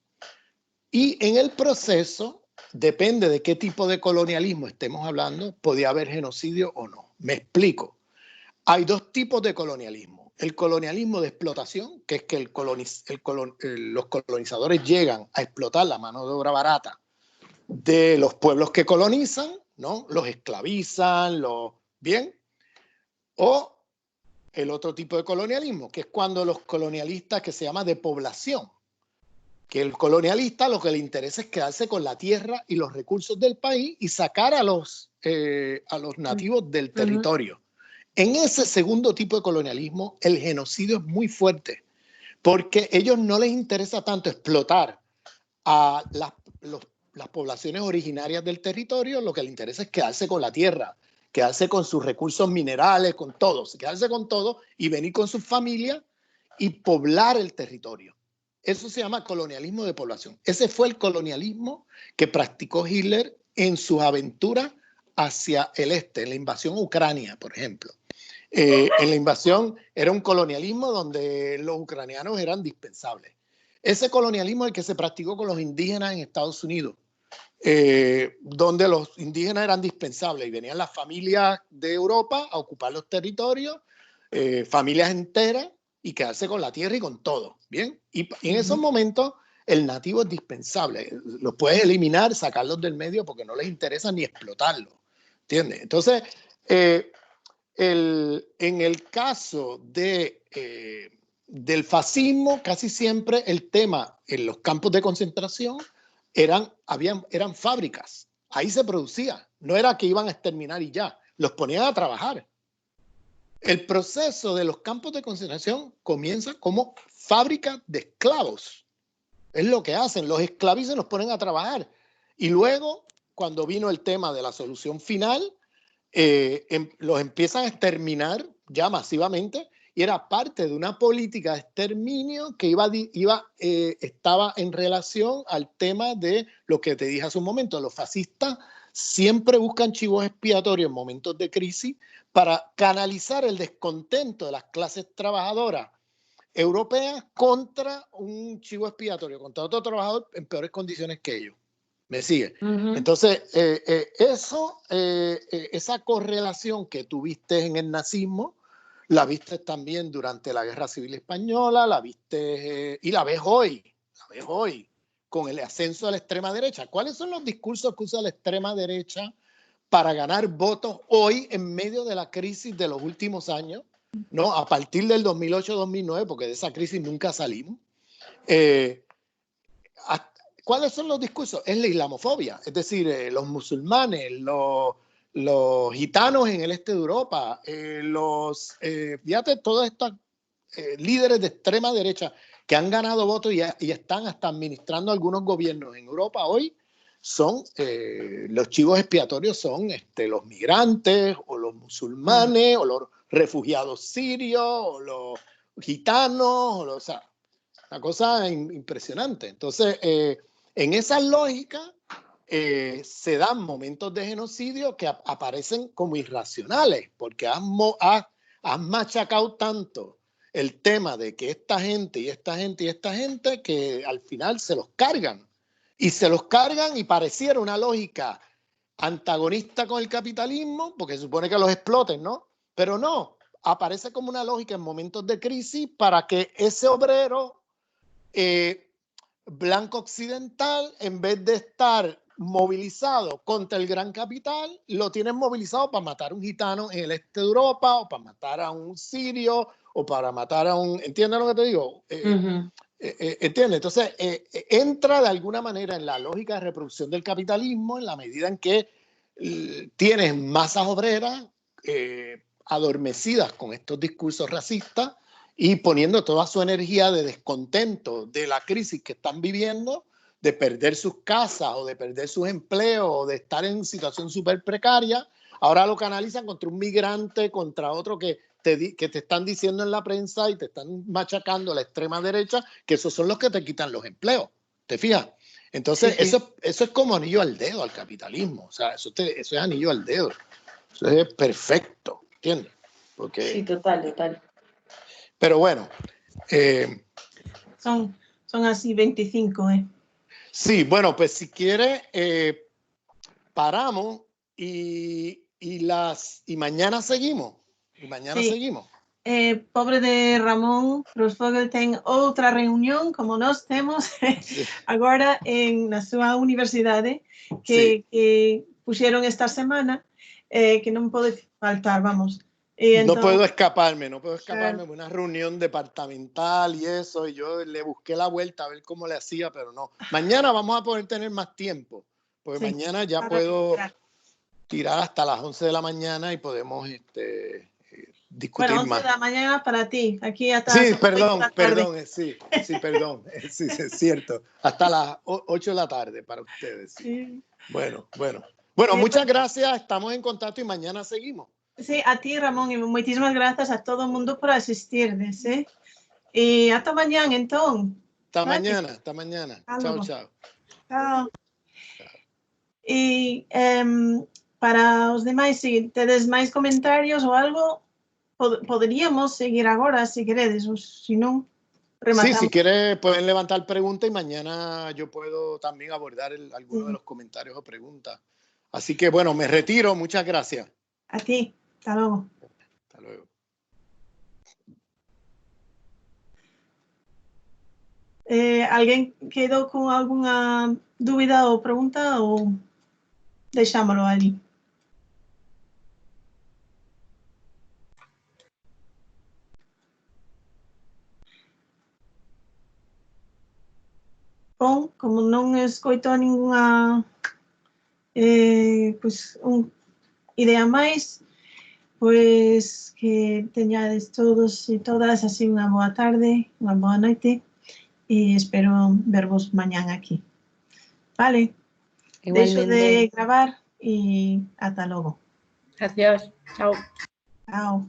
y en el proceso, depende de qué tipo de colonialismo estemos hablando, podía haber genocidio o no. Me explico. Hay dos tipos de colonialismo. el colonialismo de explotación, que es que los colonizadores llegan a explotar la mano de obra barata de los pueblos que colonizan, ¿no? Los esclavizan, bien. O el otro tipo de colonialismo, que es cuando los colonialistas, que se llama de población, que el colonialista lo que le interesa es quedarse con la tierra y los recursos del país y sacar a los nativos del territorio. En ese segundo tipo de colonialismo, el genocidio es muy fuerte, porque a ellos no les interesa tanto explotar a las poblaciones originarias del territorio, lo que les interesa es quedarse con la tierra, quedarse con sus recursos minerales, con todo, quedarse con todo y venir con sus familias y poblar el territorio. Eso se llama colonialismo de población. Ese fue el colonialismo que practicó Hitler en sus aventuras hacia el este, en la invasión a Ucrania, por ejemplo. En la invasión era un colonialismo donde los ucranianos eran dispensables. Ese colonialismo es el que se practicó con los indígenas en Estados Unidos, donde los indígenas eran dispensables y venían las familias de Europa a ocupar los territorios, familias enteras, y quedarse con la tierra y con todo, ¿bien? Y en esos momentos el nativo es dispensable. Los puedes eliminar, sacarlos del medio porque no les interesa ni explotarlos, ¿entiendes? Entonces, en el caso del fascismo, casi siempre el tema en los campos de concentración eran fábricas. Ahí se producía. No era que iban a exterminar y ya. Los ponían a trabajar. El proceso de los campos de concentración comienza como fábrica de esclavos. Es lo que hacen. Los esclavizan y los ponen a trabajar. Y luego, cuando vino el tema de la solución final, los empiezan a exterminar ya masivamente, y era parte de una política de exterminio que estaba en relación al tema de lo que te dije hace un momento. Los fascistas siempre buscan chivos expiatorios en momentos de crisis para canalizar el descontento de las clases trabajadoras europeas contra un chivo expiatorio, contra otro trabajador en peores condiciones que ellos. ¿Me sigue? Entonces, esa correlación que tuviste en el nazismo, la viste también durante la Guerra Civil Española, la viste y la ves hoy con el ascenso de la extrema derecha. ¿Cuáles son los discursos que usa la extrema derecha para ganar votos hoy en medio de la crisis de los últimos años? ¿No? A partir del 2008-2009, porque de esa crisis nunca salimos. ¿Cuáles son los discursos? Es la islamofobia, es decir, los musulmanes, los gitanos en el este de Europa, fíjate, todos estos líderes de extrema derecha que han ganado votos y están hasta administrando algunos gobiernos en Europa hoy, son los chivos expiatorios, son los migrantes o los musulmanes o los refugiados sirios o los gitanos, o sea, una cosa impresionante. Entonces, en esa lógica se dan momentos de genocidio que aparecen como irracionales, porque has machacado tanto el tema de que esta gente y esta gente y esta gente, que al final se los cargan. Y se los cargan y pareciera una lógica antagonista con el capitalismo, porque se supone que los exploten, ¿no? Pero no, aparece como una lógica en momentos de crisis para que ese obrero blanco occidental, en vez de estar movilizado contra el gran capital, lo tienen movilizado para matar a un gitano en el este de Europa, o para matar a un sirio, o para matar a un... ¿Entiendes lo que te digo? ¿Entiendes? Entonces, entra de alguna manera en la lógica de reproducción del capitalismo en la medida en que tienes masas obreras adormecidas con estos discursos racistas y poniendo toda su energía de descontento de la crisis que están viviendo, de perder sus casas o de perder sus empleos o de estar en situación súper precaria. Ahora lo canalizan contra un migrante, contra otro que te están diciendo en la prensa y te están machacando a la extrema derecha, que esos son los que te quitan los empleos. ¿Te fijas? Entonces, sí. Eso es como anillo al dedo al capitalismo. O sea, eso es anillo al dedo. Eso es perfecto. ¿Entiendes? Porque, sí, total. Pero bueno. Son así 25, Sí, bueno, pues si quieres, paramos y mañana seguimos. Y mañana seguimos. pobre de Ramón Cruz Vogel ten outra reunión como nós temos agora na súa universidade que puxeron esta semana que non pode faltar, vamos. No puedo escaparme, una reunión departamental y eso, y yo le busqué la vuelta a ver cómo le hacía, pero no. Mañana vamos a poder tener más tiempo, porque mañana ya puedo tirar hasta las 11 de la mañana y podemos discutir bueno, 11 más. de la mañana para ti, aquí hasta Sí, las perdón, 8 de la tarde. perdón, sí, es cierto, hasta las 8 de la tarde para ustedes. Sí. Bueno, muchas gracias, estamos en contacto y mañana seguimos. Sí, a ti, Ramón, y muchísimas gracias a todo el mundo por asistir, ¿sí? Y hasta mañana, entonces. Hasta mañana. Chao. Chao. Y para los demás, si tenéis más comentarios o algo, podríamos seguir ahora, si queréis, o si no, rematamos. Sí, si quieres pueden levantar preguntas y mañana yo puedo también abordar alguno de los comentarios o preguntas. Así que bueno, me retiro, muchas gracias. A ti, hasta luego. Hasta luego. ¿Alguien quedó con alguna duda o pregunta o dejámoslo allí? Bom, como non escoito ninguna idea máis, pois que teñades todos e todas así unha boa tarde, unha boa noite e espero vervos mañán aquí. Vale, deixo de gravar e ata logo. Gracias. Chao. Chao.